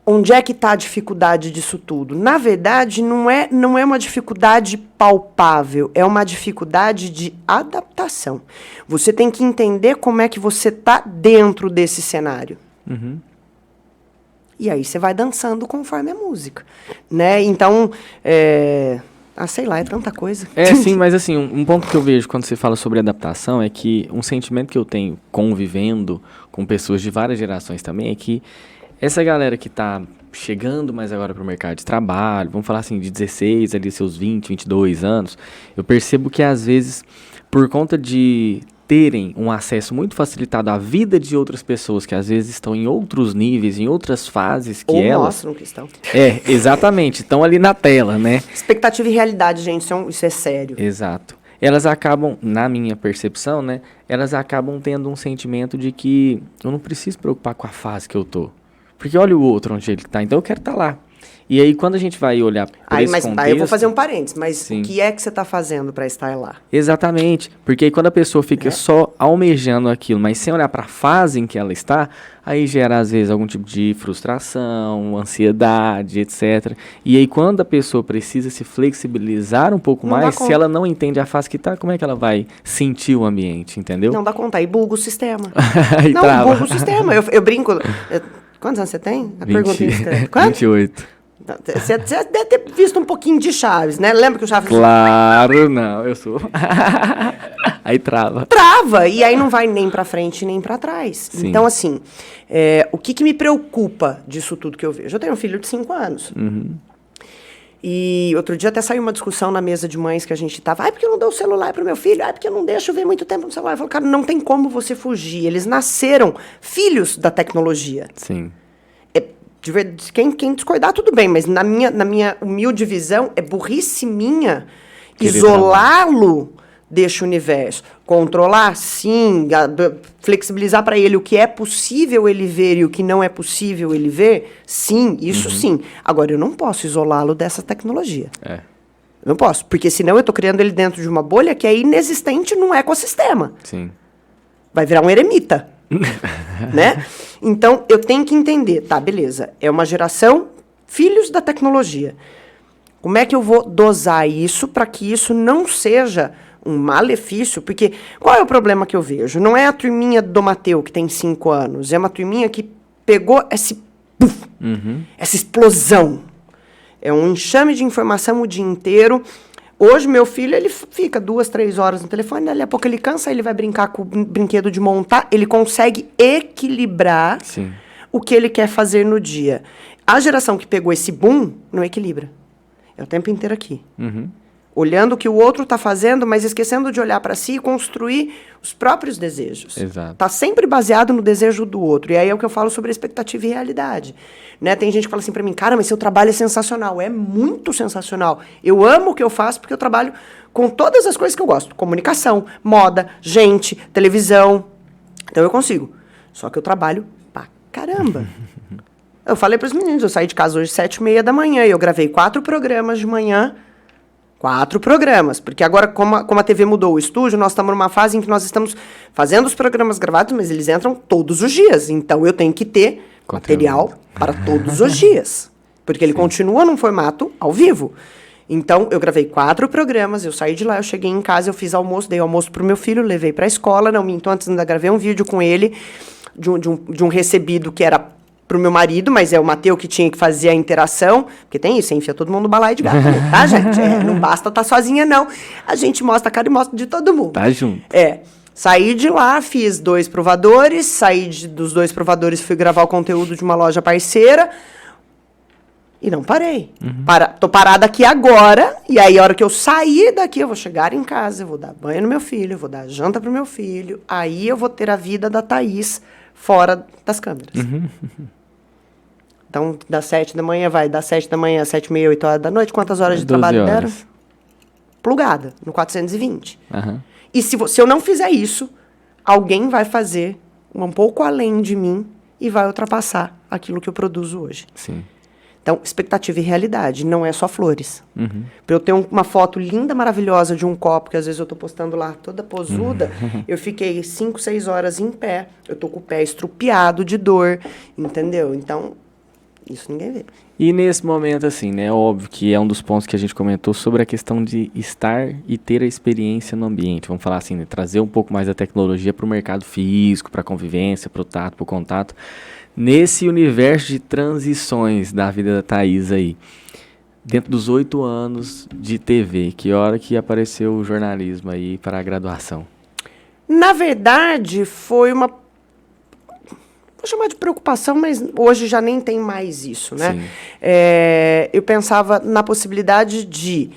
onde é que está a dificuldade disso tudo? Na verdade, não é uma dificuldade palpável, é uma dificuldade de adaptação. Você tem que entender como é que você está dentro desse cenário. E aí você vai dançando conforme a música. Né? Então, sei lá, é tanta coisa. Sim, mas assim, um ponto que eu vejo quando você fala sobre adaptação é que um sentimento que eu tenho convivendo com pessoas de várias gerações também é que essa galera que está chegando mais agora para o mercado de trabalho, vamos falar assim, de 16, ali seus 20, 22 anos, eu percebo que às vezes, por conta de terem um acesso muito facilitado à vida de outras pessoas que às vezes estão em outros níveis, em outras fases que Ou elas... mostram que estão. Exatamente, estão ali na tela, né? Expectativa e realidade, gente, isso é sério. Exato. Elas acabam, na minha percepção, né? Elas acabam tendo um sentimento de que eu não preciso preocupar com a fase que eu tô. Porque olha o outro onde ele tá, então eu quero estar lá. E aí, quando a gente vai olhar por esse contexto... Aí eu vou fazer um parênteses, mas Sim. o que é que você está fazendo para estar lá? Exatamente, porque aí quando a pessoa fica só almejando aquilo, mas sem olhar para a fase em que ela está, aí gera às vezes algum tipo de frustração, ansiedade, etc. E aí quando a pessoa precisa se flexibilizar um pouco Não dá mais, se conta. ela não entende a fase que está, como é que ela vai sentir o ambiente, entendeu? Não dá conta, aí buga o sistema. Aí Não, trava. buga o sistema. Eu brinco... Quantos anos você tem? A pergunta é quanto? 28. Você deve ter visto um pouquinho de Chaves, né? Lembra que o Chaves... Claro, não, eu sou. Aí trava. Trava, e aí não vai nem pra frente nem pra trás. Sim. Então, assim, o que me preocupa disso tudo que eu vejo? Eu tenho um filho de 5 anos. E outro dia até saiu uma discussão na mesa de mães que a gente tava. Porque eu não dou o celular pro meu filho? Porque eu não deixo ver muito tempo no celular. Eu falo, cara, não tem como você fugir. Eles nasceram filhos da tecnologia. Sim. Quem discordar, tudo bem, mas na minha humilde visão, é burrice minha Querer isolá-lo deste universo. Controlar, sim, flexibilizar para ele o que é possível ele ver e o que não é possível ele ver, sim, isso sim. Agora, eu não posso isolá-lo dessa tecnologia. Eu não posso, porque senão eu estou criando ele dentro de uma bolha que é inexistente num ecossistema. Sim. Vai virar um eremita. Né? Então, eu tenho que entender, tá, beleza, é uma geração filhos da tecnologia. Como é que eu vou dosar isso para que isso não seja um malefício? Porque qual é o problema que eu vejo? Não é a turminha do Mateu, que tem 5 anos, é uma turminha que pegou essa explosão. É um enxame de informação o dia inteiro. Hoje, meu filho, ele fica 2, 3 horas no telefone, dali a pouco ele cansa, ele vai brincar com o brinquedo de montar, ele consegue equilibrar o que ele quer fazer no dia. A geração que pegou esse boom, não equilibra. É o tempo inteiro aqui. Olhando o que o outro está fazendo, mas esquecendo de olhar para si e construir os próprios desejos. Exato. Está sempre baseado no desejo do outro. E aí é o que eu falo sobre expectativa e realidade. Né? Tem gente que fala assim para mim, cara, mas seu trabalho é sensacional. É muito sensacional. Eu amo o que eu faço porque eu trabalho com todas as coisas que eu gosto. Comunicação, moda, gente, televisão. Então eu consigo. Só que eu trabalho pra caramba. Eu falei para os meninos, eu saí de casa hoje às 7h30 da manhã e eu gravei 4 programas de manhã. 4 programas, porque agora, como a TV mudou o estúdio, nós estamos numa fase em que nós estamos fazendo os programas gravados, mas eles entram todos os dias. Então, eu tenho que ter material para todos os dias, porque ele continua num formato ao vivo. Então, eu gravei 4 programas, eu saí de lá, eu cheguei em casa, eu fiz almoço, dei almoço pro meu filho, levei para a escola, não minto, antes ainda gravei um vídeo com ele, de um recebido que era pro meu marido, mas é o Mateu que tinha que fazer a interação, porque tem isso, enfia todo mundo no balaio de gato, tá, gente? Não basta estar sozinha, não. A gente mostra a cara e mostra de todo mundo. Tá junto. Saí de lá, fiz 2 provadores, dos 2 provadores, fui gravar o conteúdo de uma loja parceira e não parei. Tô parada aqui agora, e aí a hora que eu sair daqui, eu vou chegar em casa, eu vou dar banho no meu filho, eu vou dar janta pro meu filho, aí eu vou ter a vida da Thaís fora das câmeras. Então, das 7 da manhã, das 7 da manhã às 7h30, 8 horas da noite, quantas horas de trabalho deram? Plugada, no 420. E se eu não fizer isso, alguém vai fazer um pouco além de mim e vai ultrapassar aquilo que eu produzo hoje. Sim. Então, expectativa e realidade, não é só flores. Para eu ter uma foto linda, maravilhosa de um copo, que às vezes eu tô postando lá toda posuda, eu fiquei 5, 6 horas em pé, eu tô com o pé estrupiado de dor, entendeu? Então, isso ninguém vê. E nesse momento, assim, né, óbvio que é um dos pontos que a gente comentou sobre a questão de estar e ter a experiência no ambiente. Vamos falar assim, né, trazer um pouco mais da tecnologia para o mercado físico, para a convivência, para o tato, para o contato. Nesse universo de transições da vida da Thaís aí, dentro dos 8 anos de TV, que hora que apareceu o jornalismo aí para a graduação? Na verdade, foi uma vou chamar de preocupação, mas hoje já nem tem mais isso, né? Eu pensava na possibilidade de,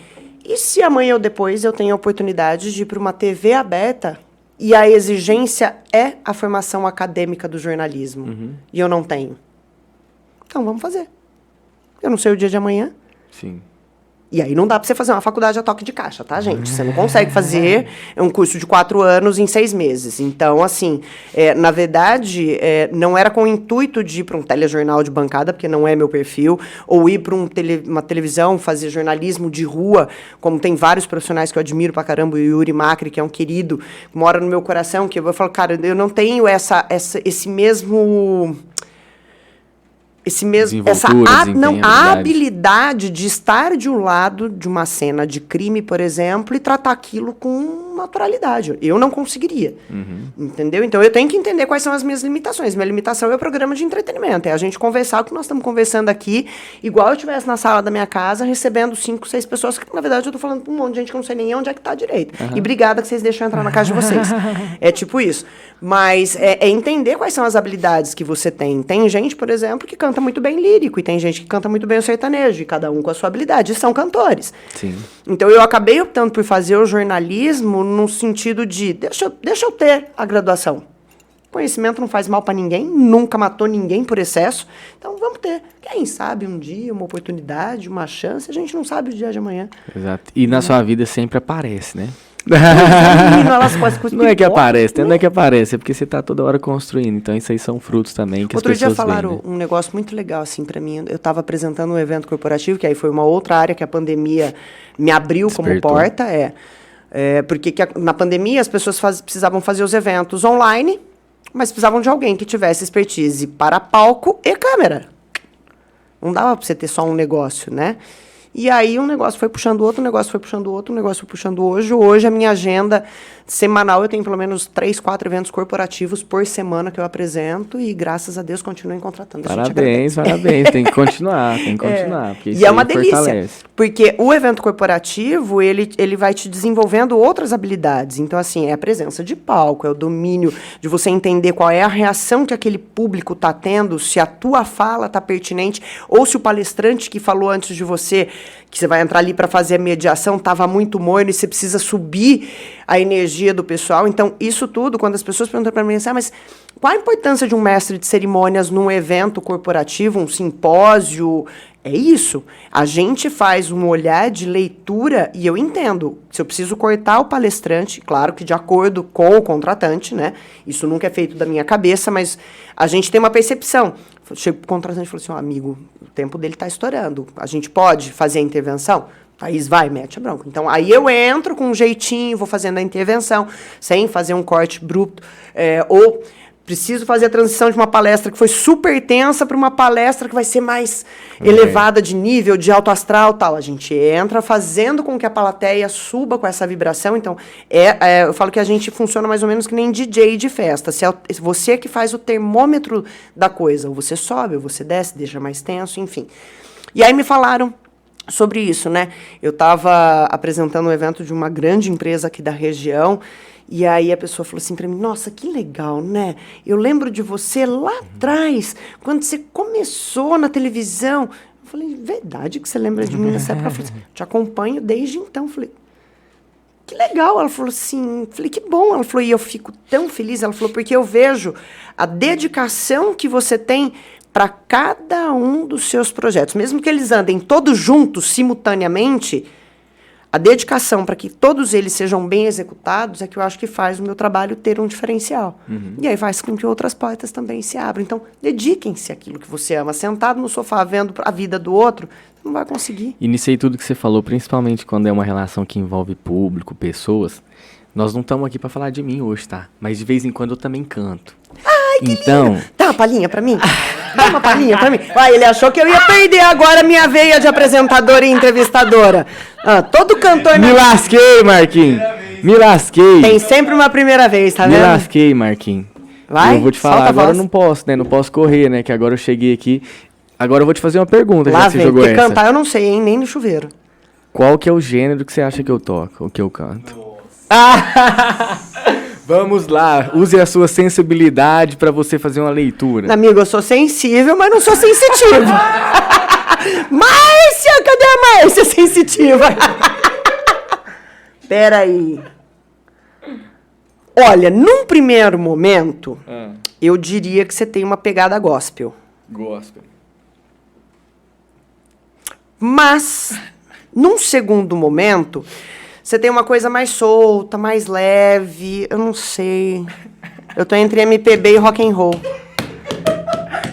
e se amanhã ou depois eu tenho a oportunidade de ir para uma TV aberta e a exigência é a formação acadêmica do jornalismo, e eu não tenho? Então, vamos fazer. Eu não sei o dia de amanhã. Sim. E aí não dá para você fazer uma faculdade a toque de caixa, tá, gente? Você não consegue fazer um curso de 4 anos em 6 meses. Então, assim, na verdade, não era com o intuito de ir para um telejornal de bancada, porque não é meu perfil, ou ir para uma televisão, fazer jornalismo de rua, como tem vários profissionais que eu admiro pra caramba, o Yuri Macri, que é um querido, mora no meu coração, que eu falo, cara, eu não tenho essa a habilidade de estar de um lado de uma cena de crime, por exemplo, e tratar aquilo com naturalidade. Eu não conseguiria. Entendeu? Então eu tenho que entender quais são as minhas limitações. Minha limitação é o programa de entretenimento. É a gente conversar o que nós estamos conversando aqui, igual eu estivesse na sala da minha casa, recebendo 5, 6 pessoas, que na verdade eu estou falando com um monte de gente que eu não sei nem onde é que está direito. E obrigada que vocês deixam entrar na casa de vocês. É tipo isso. Mas é entender quais são as habilidades que você tem. Tem gente, por exemplo, que canta muito bem lírico, e tem gente que canta muito bem o sertanejo, e cada um com a sua habilidade, e são cantores. Sim. Então eu acabei optando por fazer o jornalismo no sentido de, deixa eu ter a graduação. Conhecimento não faz mal para ninguém, nunca matou ninguém por excesso, então vamos ter. Quem sabe um dia, uma oportunidade, uma chance, a gente não sabe o dia de amanhã. Exato. E na sua vida sempre aparece, né? Não é que aparece, não é que aparece, é porque você tá toda hora construindo, então isso aí são frutos também que Outro as pessoas dia falaram veem, né? um negócio muito legal assim para mim, eu estava apresentando um evento corporativo, que aí foi uma outra área que a pandemia me abriu como porta, porque na pandemia as pessoas precisavam fazer os eventos online, mas precisavam de alguém que tivesse expertise para palco e câmera. Não dava para você ter só um negócio, né? E aí um negócio foi puxando outro, um negócio foi puxando outro, um negócio foi puxando hoje. Hoje a minha agenda semanal, eu tenho pelo menos 3, 4 eventos corporativos por semana que eu apresento e graças a Deus continuem contratando. Parabéns, tem que continuar, porque isso e é uma delícia, fortalece. Porque o evento corporativo, ele vai te desenvolvendo outras habilidades. Então, assim, é a presença de palco, é o domínio de você entender qual é a reação que aquele público está tendo, se a tua fala está pertinente, ou se o palestrante que falou antes de você, que você vai entrar ali para fazer a mediação, estava muito morno e você precisa subir a energia do pessoal. Então, isso tudo, quando as pessoas perguntam para mim, mas qual a importância de um mestre de cerimônias num evento corporativo, um simpósio? É isso. A gente faz um olhar de leitura e eu entendo. Se eu preciso cortar o palestrante, claro que de acordo com o contratante, né? Isso nunca é feito da minha cabeça, mas a gente tem uma percepção. Chega o contratante e falou assim, amigo, o tempo dele está estourando. A gente pode fazer a intervenção? Thaís, vai, mete a bronca. Então, aí eu entro com um jeitinho, vou fazendo a intervenção, sem fazer um corte bruto, ou preciso fazer a transição de uma palestra que foi super tensa para uma palestra que vai ser mais elevada de nível, de alto astral, tal. A gente entra fazendo com que a plateia suba com essa vibração. Então, eu falo que a gente funciona mais ou menos que nem DJ de festa. Se você que faz o termômetro da coisa, ou você sobe, ou você desce, deixa mais tenso, enfim. E aí me falaram sobre isso, né? Eu estava apresentando um evento de uma grande empresa aqui da região, e aí a pessoa falou assim para mim, nossa, que legal, né? Eu lembro de você lá atrás, quando você começou na televisão. Eu falei, verdade que você lembra de mim nessa época? Ela falou assim, te acompanho desde então. Eu falei, que legal. Ela falou assim, falei, que bom. Ela falou, e eu fico tão feliz. Ela falou, porque eu vejo a dedicação que você tem para cada um dos seus projetos. Mesmo que eles andem todos juntos, simultaneamente, a dedicação para que todos eles sejam bem executados é que eu acho que faz o meu trabalho ter um diferencial. E aí faz com que outras portas também se abram. Então, dediquem-se àquilo que você ama. Sentado no sofá vendo a vida do outro, não vai conseguir. E nisso aí tudo que você falou, principalmente quando é uma relação que envolve público, pessoas, nós não estamos aqui para falar de mim hoje, tá? Mas de vez em quando eu também canto. Ai, que então, lindo! Dá uma palhinha pra mim? Dá uma palhinha pra mim? Ele achou que eu ia perder agora a minha veia de apresentadora e entrevistadora. Todo cantor... Me lasquei, Marquinhos! Me lasquei! Tem sempre uma primeira vez, tá vendo? Me lasquei, Marquinhos. Vai, eu vou te falar, agora eu não posso, né? Não posso correr, né? Que agora eu cheguei aqui. Agora eu vou te fazer uma pergunta, já que você jogou essa. Cantar eu não sei, hein? Nem no chuveiro. Qual que é o gênero que você acha que eu toco, ou que eu canto? Vamos lá, use a sua sensibilidade para você fazer uma leitura. Amigo, eu sou sensível, mas não sou sensitiva. Márcia, cadê a Márcia sensitiva? Peraí. Olha, num primeiro momento, eu diria que você tem uma pegada gospel. Gospel. Mas, num segundo momento, você tem uma coisa mais solta, mais leve, eu não sei. Eu tô entre MPB e rock and roll.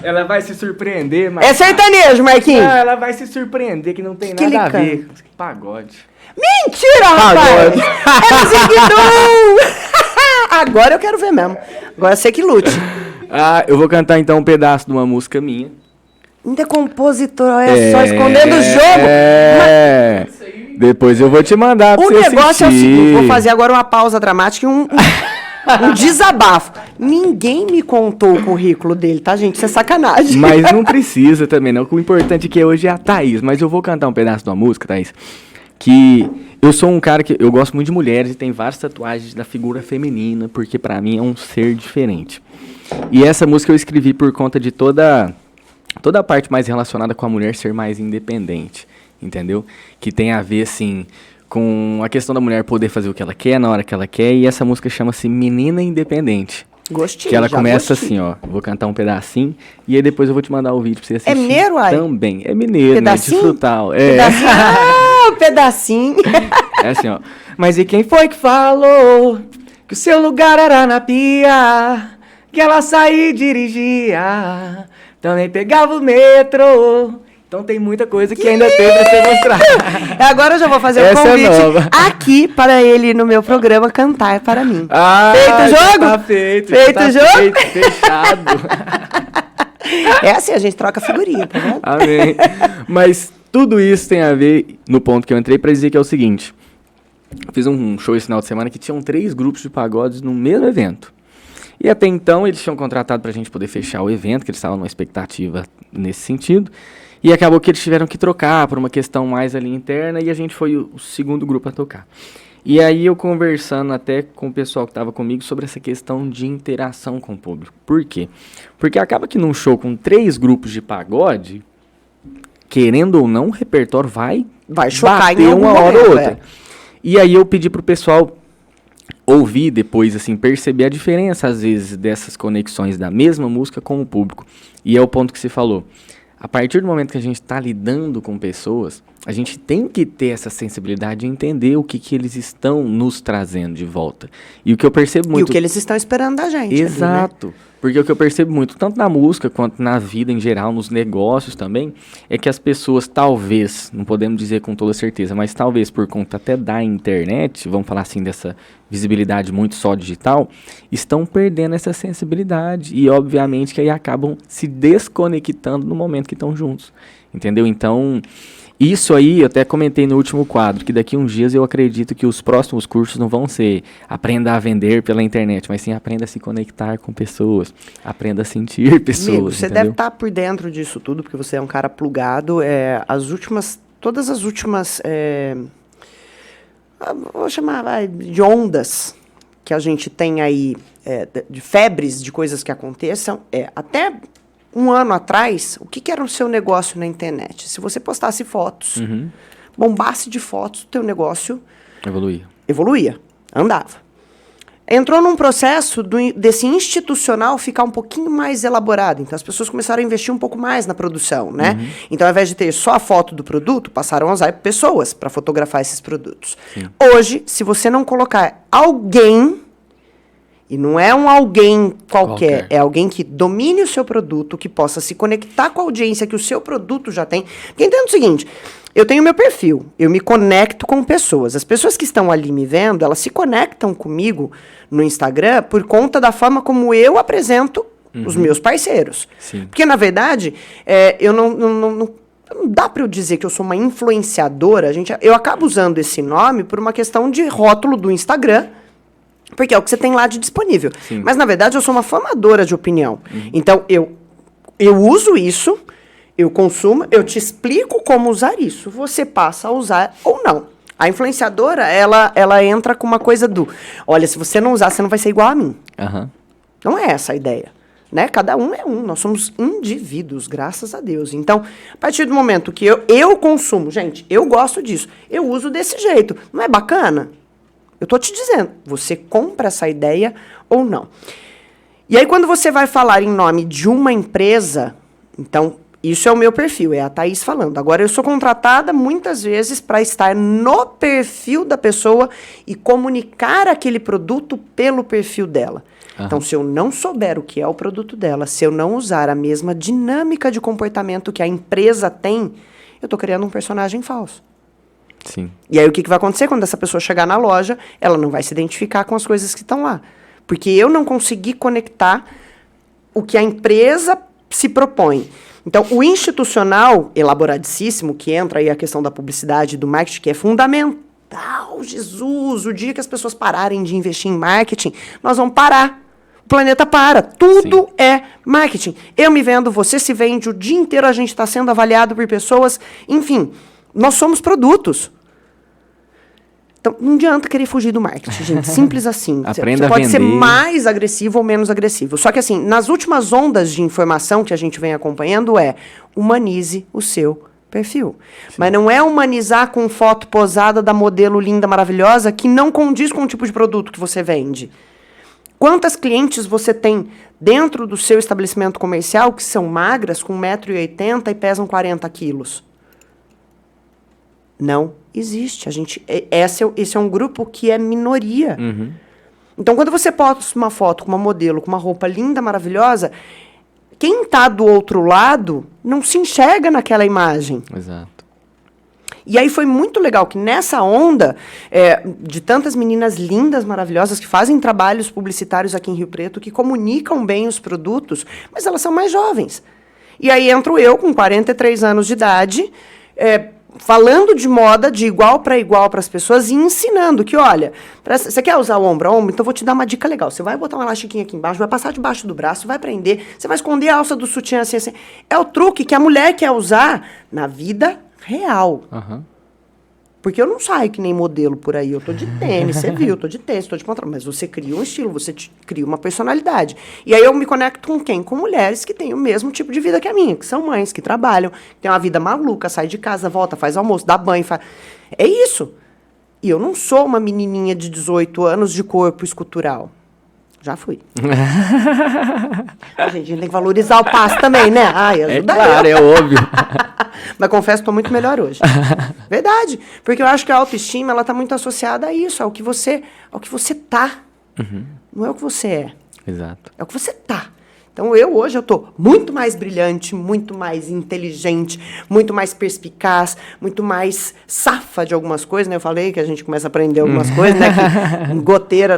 Ela vai se surpreender, mas... É sertanejo, Marquinhos? Não, ela vai se surpreender que não tem Que nada a ele ver. Pagode. Mentira, rapaz! Ela Ziguidum! Agora eu quero ver mesmo. Agora você que lute. Ah, eu vou cantar então um pedaço de uma música minha. Ainda é compositor, olha só, escondendo o jogo. É. Depois eu vou te mandar pra O você negócio é o assistir. seguinte, vou fazer agora uma pausa dramática e um desabafo. Ninguém me contou o currículo dele, tá, gente? Isso é sacanagem. Mas não precisa também, não. O importante é que hoje é a Thaís. Mas eu vou cantar um pedaço de uma música, Thaís, que eu sou um cara que... Eu gosto muito de mulheres e tem várias tatuagens da figura feminina, porque pra mim é um ser diferente. E essa música eu escrevi por conta de toda a parte mais relacionada com a mulher ser mais independente, entendeu? Que tem a ver, assim, com a questão da mulher poder fazer o que ela quer, na hora que ela quer. E essa música chama-se Menina Independente. Gostei. Que ela começa gostei. assim, ó. Vou cantar um pedacinho e aí depois eu vou te mandar o vídeo pra você assistir. É mineiro, ai? Também. É mineiro, Pedacinho? né? De frutal. É. Pedacinho. Ah, pedacinho. É assim, ó. Mas e quem foi que falou que o seu lugar era na pia? Que ela saía e dirigia. Também pegava o metrô. Então tem muita coisa que ainda tem pra você mostrar. Agora eu já vou fazer um Essa é convite nova. aqui para ele no meu programa cantar para mim. Ah, Feito o já jogo? Tá feito. Feito já o tá jogo? feito, fechado. É assim, a gente troca figurinha, tá vendo? Amém. Mas tudo isso tem a ver no ponto que eu entrei pra dizer que é o seguinte. Eu fiz um show esse final de semana que tinham 3 grupos de pagodes no mesmo evento. E até então eles tinham contratado pra gente poder fechar o evento, que eles estavam numa expectativa nesse sentido. E acabou que eles tiveram que trocar por uma questão mais ali interna e a gente foi o segundo grupo a tocar. E aí eu conversando até com o pessoal que estava comigo sobre essa questão de interação com o público. Por quê? Porque acaba que num show com 3 grupos de pagode, querendo ou não, o repertório vai chocar em bater algum uma hora momento, ou outra. E aí eu pedi pro pessoal ouvir depois, assim, perceber a diferença, às vezes, dessas conexões da mesma música com o público. E é o ponto que você falou. A partir do momento que a gente está lidando com pessoas, a gente tem que ter essa sensibilidade de entender o que eles estão nos trazendo de volta. E o que eu percebo muito... E o que eles estão esperando da gente. Exato. Ali, né? Porque o que eu percebo muito, tanto na música quanto na vida em geral, nos negócios também, é que as pessoas talvez, não podemos dizer com toda certeza, mas talvez por conta até da internet, vamos falar assim, dessa visibilidade muito só digital, estão perdendo essa sensibilidade e obviamente que aí acabam se desconectando no momento que estão juntos, entendeu? Então, isso aí, eu até comentei no último quadro, que daqui a uns dias eu acredito que os próximos cursos não vão ser aprenda a vender pela internet, mas sim aprenda a se conectar com pessoas, aprenda a sentir pessoas. Amigo, você entendeu? deve estar por dentro disso tudo, porque você é um cara plugado. Todas as últimas, vou chamar de ondas que a gente tem aí, de febres, de coisas que aconteçam, até... Um ano atrás, o que era o seu negócio na internet? Se você postasse fotos, bombasse de fotos, o teu negócio evoluía, andava. Entrou num processo desse institucional ficar um pouquinho mais elaborado. Então, as pessoas começaram a investir um pouco mais na produção, né? Então, ao invés de ter só a foto do produto, passaram a usar pessoas para fotografar esses produtos. Sim. Hoje, se você não colocar alguém... E não é um alguém qualquer, é alguém que domine o seu produto, que possa se conectar com a audiência que o seu produto já tem. Porque entenda o seguinte, eu tenho meu perfil, eu me conecto com pessoas. As pessoas que estão ali me vendo, elas se conectam comigo no Instagram por conta da forma como eu apresento os meus parceiros. Sim. Porque, na verdade, não dá para eu dizer que eu sou uma influenciadora. Eu acabo usando esse nome por uma questão de rótulo do Instagram, porque é o que você tem lá de disponível. Sim. Mas, na verdade, eu sou uma formadora de opinião. Então, eu uso isso, eu consumo, eu te explico como usar isso. Você passa a usar ou não. A influenciadora, ela entra com uma coisa do... Olha, se você não usar, você não vai ser igual a mim. Aham. Não é essa a ideia. Né? Cada um é um. Nós somos indivíduos, graças a Deus. Então, a partir do momento que eu consumo... Gente, eu gosto disso. Eu uso desse jeito. Não é bacana? Eu tô te dizendo. Você compra essa ideia ou não. E aí, quando você vai falar em nome de uma empresa... Então... Isso é o meu perfil, é a Thaís falando. Agora, eu sou contratada muitas vezes para estar no perfil da pessoa e comunicar aquele produto pelo perfil dela. Uhum. Então, se eu não souber o que é o produto dela, se eu não usar a mesma dinâmica de comportamento que a empresa tem, eu estou criando um personagem falso. Sim. E aí, o que vai acontecer quando essa pessoa chegar na loja? Ela não vai se identificar com as coisas que estão lá. Porque eu não consegui conectar o que a empresa se propõe. Então, o institucional, elaboradíssimo, que entra aí a questão da publicidade e do marketing, que é fundamental, Jesus, o dia que as pessoas pararem de investir em marketing, nós vamos parar. O planeta para. Tudo Sim. é marketing. Eu me vendo, você se vende, o dia inteiro a gente está sendo avaliado por pessoas. Enfim, nós somos produtos. Então, não adianta querer fugir do marketing, gente. Simples assim. Aprenda você pode a ser vender. mais agressivo ou menos agressivo. Só que assim, nas últimas ondas de informação que a gente vem acompanhando humanize o seu perfil. Sim. Mas não é humanizar com foto posada da modelo linda, maravilhosa, que não condiz com o tipo de produto que você vende. Quantas clientes você tem dentro do seu estabelecimento comercial que são magras, com 1,80 m e pesam 40 quilos? Não existe. Esse é um grupo que é minoria. Uhum. Então, quando você posta uma foto com uma modelo, com uma roupa linda, maravilhosa, quem está do outro lado não se enxerga naquela imagem. Exato. E aí foi muito legal que nessa onda de tantas meninas lindas, maravilhosas, que fazem trabalhos publicitários aqui em Rio Preto, que comunicam bem os produtos, mas elas são mais jovens. E aí entro eu, com 43 anos de idade, falando de moda de igual para as pessoas e ensinando que, olha, você quer usar o ombro a ombro? Então vou te dar uma dica legal. Você vai botar uma elastiquinha aqui embaixo, vai passar debaixo do braço, vai prender, você vai esconder a alça do sutiã assim, assim. É o truque que a mulher quer usar na vida real. Uhum. Porque eu não saio que nem modelo por aí. Eu tô de tênis, você viu, eu tô de tênis, tô de pantalão. Mas você cria um estilo, você cria uma personalidade. E aí eu me conecto com quem? Com mulheres que têm o mesmo tipo de vida que a minha, que são mães, que trabalham, que têm uma vida maluca, sai de casa, volta, faz almoço, dá banho, faz... É isso. E eu não sou uma menininha de 18 anos de corpo escultural. Já fui. A gente tem que valorizar o passo também, né? Ai, ajuda claro, é óbvio. Mas confesso que estou muito melhor hoje. Verdade. Porque eu acho que a autoestima, ela está muito associada a isso, ao que você tá. Uhum. Não é o que você é. Exato. É o que você tá. Então, hoje, eu tô muito mais brilhante, muito mais inteligente, muito mais perspicaz, muito mais safa de algumas coisas, né? Eu falei que a gente começa a aprender algumas coisas, né? Que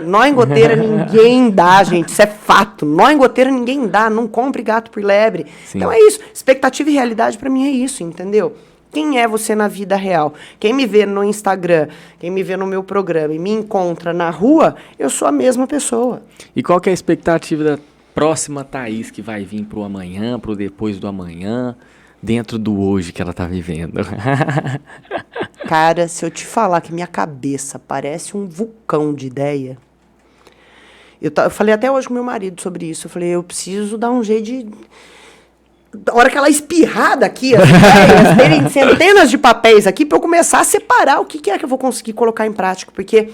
nó em goteira ninguém dá, gente. Isso é fato. Nó em goteira ninguém dá. Não compre gato por lebre. Sim. Então, é isso. Expectativa e realidade, pra mim, é isso, entendeu? Quem é você na vida real? Quem me vê no Instagram, quem me vê no meu programa e me encontra na rua, eu sou a mesma pessoa. E qual que é a expectativa da próxima Thaís que vai vir pro amanhã, pro depois do amanhã, dentro do hoje que ela tá vivendo? Cara, se eu te falar que minha cabeça parece um vulcão de ideia... Eu falei até hoje com meu marido sobre isso. Eu falei, eu preciso dar um jeito de... A hora que ela espirrar daqui, as ideias, terem centenas de papéis aqui, para eu começar a separar o que é que eu vou conseguir colocar em prática. Porque...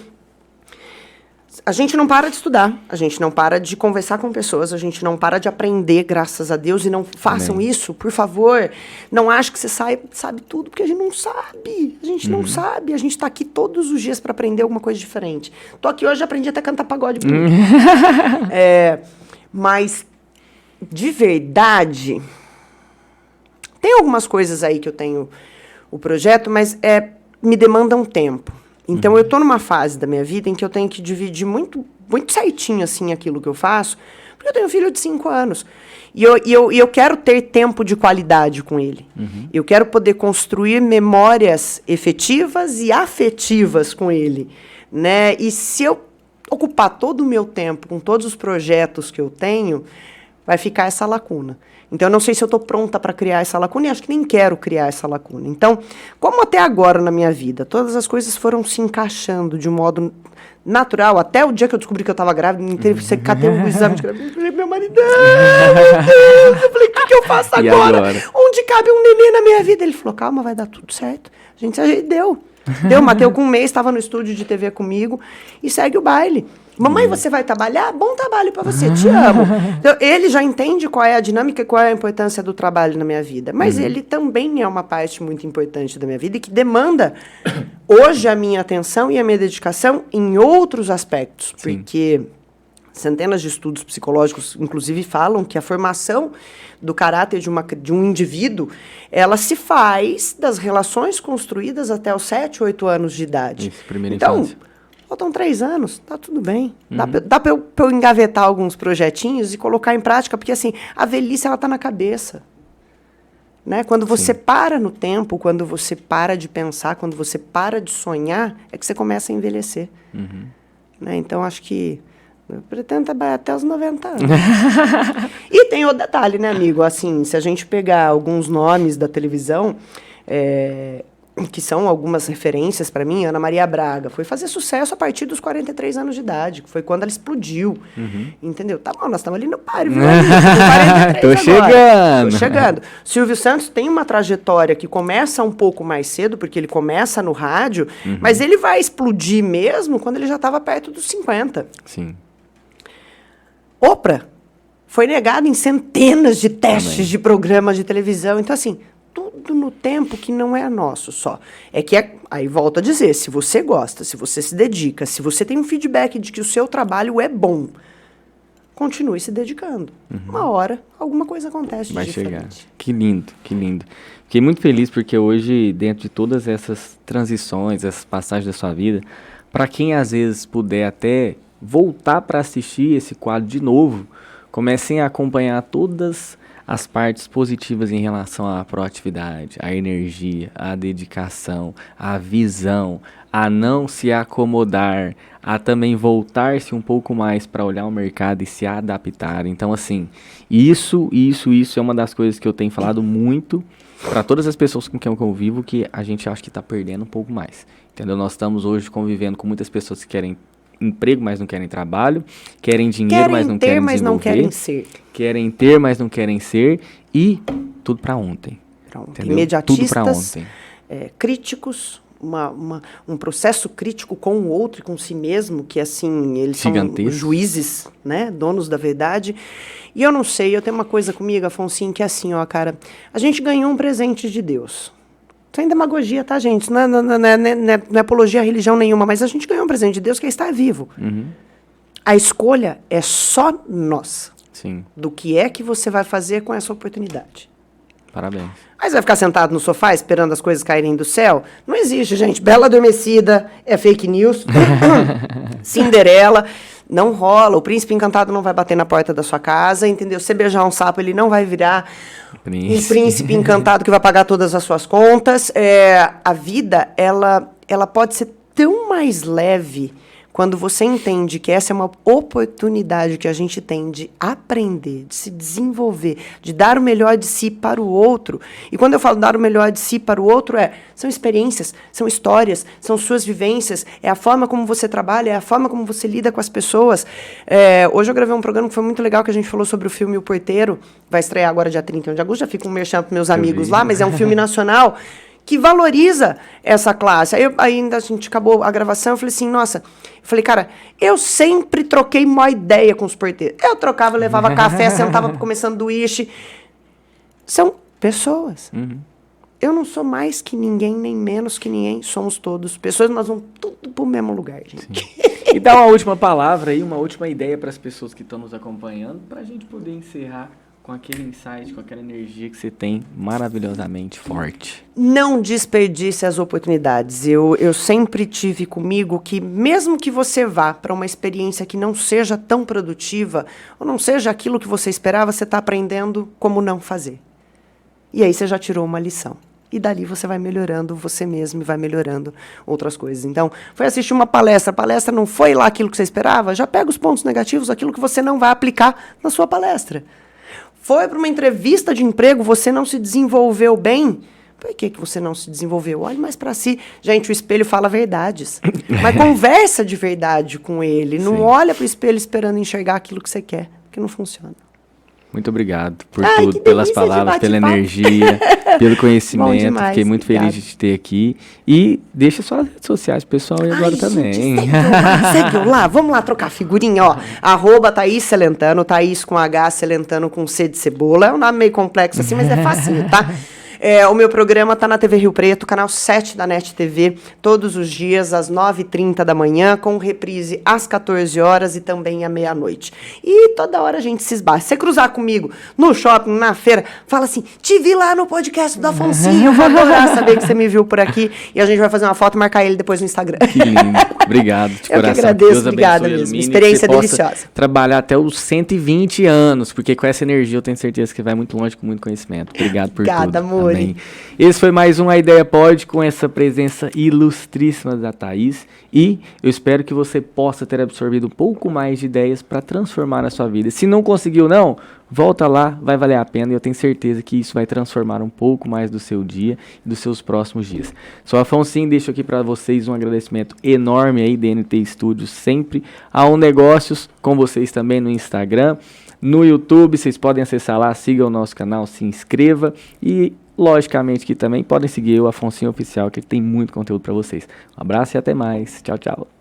a gente não para de estudar, a gente não para de conversar com pessoas, a gente não para de aprender, graças a Deus, e não façam Amém. Isso, por favor. Não acho que você sabe tudo, porque a gente não sabe. A gente não sabe, a gente está aqui todos os dias para aprender alguma coisa diferente. Tô aqui hoje, aprendi até a cantar pagode. Mas, de verdade, tem algumas coisas aí que eu tenho o projeto, mas me demandam tempo. Então, eu estou numa fase da minha vida em que eu tenho que dividir muito, muito certinho, assim, aquilo que eu faço, porque eu tenho um filho de 5 anos. E eu quero ter tempo de qualidade com ele. Uhum. Eu quero poder construir memórias efetivas e afetivas com ele, né? E se eu ocupar todo o meu tempo com todos os projetos que eu tenho, vai ficar essa lacuna. Então, eu não sei se eu estou pronta para criar essa lacuna e acho que nem quero criar essa lacuna. Então, como até agora na minha vida, todas as coisas foram se encaixando de um modo natural, até o dia que eu descobri que eu estava grávida, me teve que ter um exame de gravidez. Eu falei, meu maridão, meu Deus, eu falei, o que eu faço agora? Onde cabe um neném na minha vida? Ele falou, calma, vai dar tudo certo. A gente deu, Mateu com um mês, estava no estúdio de TV comigo e segue o baile. Mamãe, você vai trabalhar? Bom trabalho para você, te amo. Então, ele já entende qual é a dinâmica e qual é a importância do trabalho na minha vida. Mas ele também é uma parte muito importante da minha vida e que demanda hoje a minha atenção e a minha dedicação em outros aspectos. Sim. Porque centenas de estudos psicológicos, inclusive, falam que a formação do caráter de um indivíduo, ela se faz das relações construídas até os 7, 8 anos de idade. Isso, primeira então, infância. faltam 3 anos, tá tudo bem. Dá pra eu engavetar alguns projetinhos e colocar em prática, porque assim, a velhice, ela tá na cabeça. Né? Quando você para no tempo, quando você para de pensar, quando você para de sonhar, é que você começa a envelhecer. Né? Então, acho que eu pretendo trabalhar até os 90 anos. E tem outro detalhe, né, amigo? Assim, se a gente pegar alguns nomes da televisão, que são algumas referências para mim, Ana Maria Braga foi fazer sucesso a partir dos 43 anos de idade, que foi quando ela explodiu. Entendeu? Tá bom, nós estamos ali no páreo, viu? Tô chegando. Silvio Santos tem uma trajetória que começa um pouco mais cedo, porque ele começa no rádio, mas ele vai explodir mesmo quando ele já estava perto dos 50. Sim. Oprah foi negada em centenas de testes de programas de televisão. Então, assim, tudo no tempo que não é nosso só. Aí volto a dizer, se você gosta, se você se dedica, se você tem um feedback de que o seu trabalho é bom, continue se dedicando. Uma hora, alguma coisa acontece vai de chegar. diferente. Que lindo, que lindo. Fiquei muito feliz porque hoje, dentro de todas essas transições, essas passagens da sua vida, para quem às vezes puder até voltar para assistir esse quadro de novo, comecem a acompanhar todas as partes positivas em relação à proatividade, à energia, à dedicação, à visão, a não se acomodar, a também voltar-se um pouco mais para olhar o mercado e se adaptar. Então, assim, isso é uma das coisas que eu tenho falado muito para todas as pessoas com quem eu convivo, que a gente acha que está perdendo um pouco mais. Entendeu? Nós estamos hoje convivendo com muitas pessoas que querem emprego, mas não querem trabalho, querem dinheiro, mas não querem desenvolver, não querem ser. Querem ter, mas não querem ser, e tudo para ontem. Imediatistas, tudo para ontem. Críticos, um processo crítico com o outro e com si mesmo, que assim, eles são juízes, né, donos da verdade. E eu não sei, eu tenho uma coisa comigo, Afonsinho, que é assim, ó, cara, a gente ganhou um presente de Deus. Sem demagogia, tá, gente? Isso não é apologia a religião nenhuma, mas a gente ganhou um presente de Deus que é estar vivo. A escolha é só nossa. Sim. Do que é que você vai fazer com essa oportunidade. Parabéns. Aí você vai ficar sentado no sofá esperando as coisas caírem do céu? Não existe, gente. Bela Adormecida é fake news. Cinderela não rola. O príncipe encantado não vai bater na porta da sua casa, entendeu? Você beijar um sapo, ele não vai virar um príncipe encantado que vai pagar todas as suas contas. A vida, ela pode ser tão mais leve quando você entende que essa é uma oportunidade que a gente tem de aprender, de se desenvolver, de dar o melhor de si para o outro. E quando eu falo dar o melhor de si para o outro, são experiências, são histórias, são suas vivências, é a forma como você trabalha, é a forma como você lida com as pessoas. Hoje eu gravei um programa que foi muito legal, que a gente falou sobre o filme O Porteiro, vai estrear agora dia 31 de agosto, já fica um merchan para meus amigos lá, mas é um filme nacional que valoriza essa classe. Aí ainda a gente acabou a gravação, eu falei assim, nossa, cara, eu sempre troquei uma ideia com os porteiros. Eu trocava, levava café, sentava para comer sanduíche. São pessoas. Eu não sou mais que ninguém, nem menos que ninguém, somos todos pessoas, nós vamos tudo pro mesmo lugar, gente. E dá uma última palavra aí, uma última ideia para as pessoas que estão nos acompanhando, para a gente poder encerrar com aquele insight, com aquela energia que você tem maravilhosamente forte. Não desperdice as oportunidades. Eu sempre tive comigo que mesmo que você vá para uma experiência que não seja tão produtiva, ou não seja aquilo que você esperava, você está aprendendo como não fazer. E aí você já tirou uma lição. E dali você vai melhorando você mesmo e vai melhorando outras coisas. Então, foi assistir uma palestra. A palestra não foi lá aquilo que você esperava? Já pega os pontos negativos, aquilo que você não vai aplicar na sua palestra. foi para uma entrevista de emprego, você não se desenvolveu bem. Por que você não se desenvolveu? Olhe mais para si. Gente, o espelho fala verdades. Mas conversa de verdade com ele. Não Sim. olha para o espelho esperando enxergar aquilo que você quer, porque não funciona. Muito obrigado por tudo, pelas delícia de palavras, pela bate-papo. energia, pelo conhecimento. demais, Fiquei muito obrigada. feliz de te ter aqui. E deixa suas redes sociais, pessoal, e agora também. Gente, segue eu lá, vamos lá trocar figurinha, ó. @Thaís Celentano, Thaís com H, Celentano com C de cebola. É um nome meio complexo assim, mas é facinho, tá? O meu programa tá na TV Rio Preto, canal 7 da NET TV, todos os dias, às 9h30 da manhã, com reprise às 14 horas e também à meia-noite. E toda hora a gente se esbarra. Se você cruzar comigo no shopping, na feira, fala assim, te vi lá no podcast do Afonsinho, eu vou adorar saber que você me viu por aqui. E a gente vai fazer uma foto e marcar ele depois no Instagram. Que lindo. Obrigado, de Eu coração. que agradeço, Deus obrigada abençoe, mesmo. ilumine, Experiência que você possa deliciosa. trabalhar até os 120 anos, porque com essa energia eu tenho certeza que vai muito longe com muito conhecimento. Obrigado por Obrigada, tudo. amor. Amém. Esse foi mais um A Ideia Pode, com essa presença ilustríssima da Thaís. E eu espero que você possa ter absorvido um pouco mais de ideias para transformar a sua vida. Se não conseguiu, não, volta lá, vai valer a pena. E eu tenho certeza que isso vai transformar um pouco mais do seu dia e dos seus próximos dias. Sou Afonsinho, deixo aqui para vocês um agradecimento enorme aí, DNT Studios, sempre. A Negócios, com vocês também no Instagram. No YouTube, vocês podem acessar lá, siga o nosso canal, se inscreva e, logicamente, que também podem seguir o Afonsinho Oficial, que tem muito conteúdo para vocês. Um abraço e até mais. Tchau, tchau.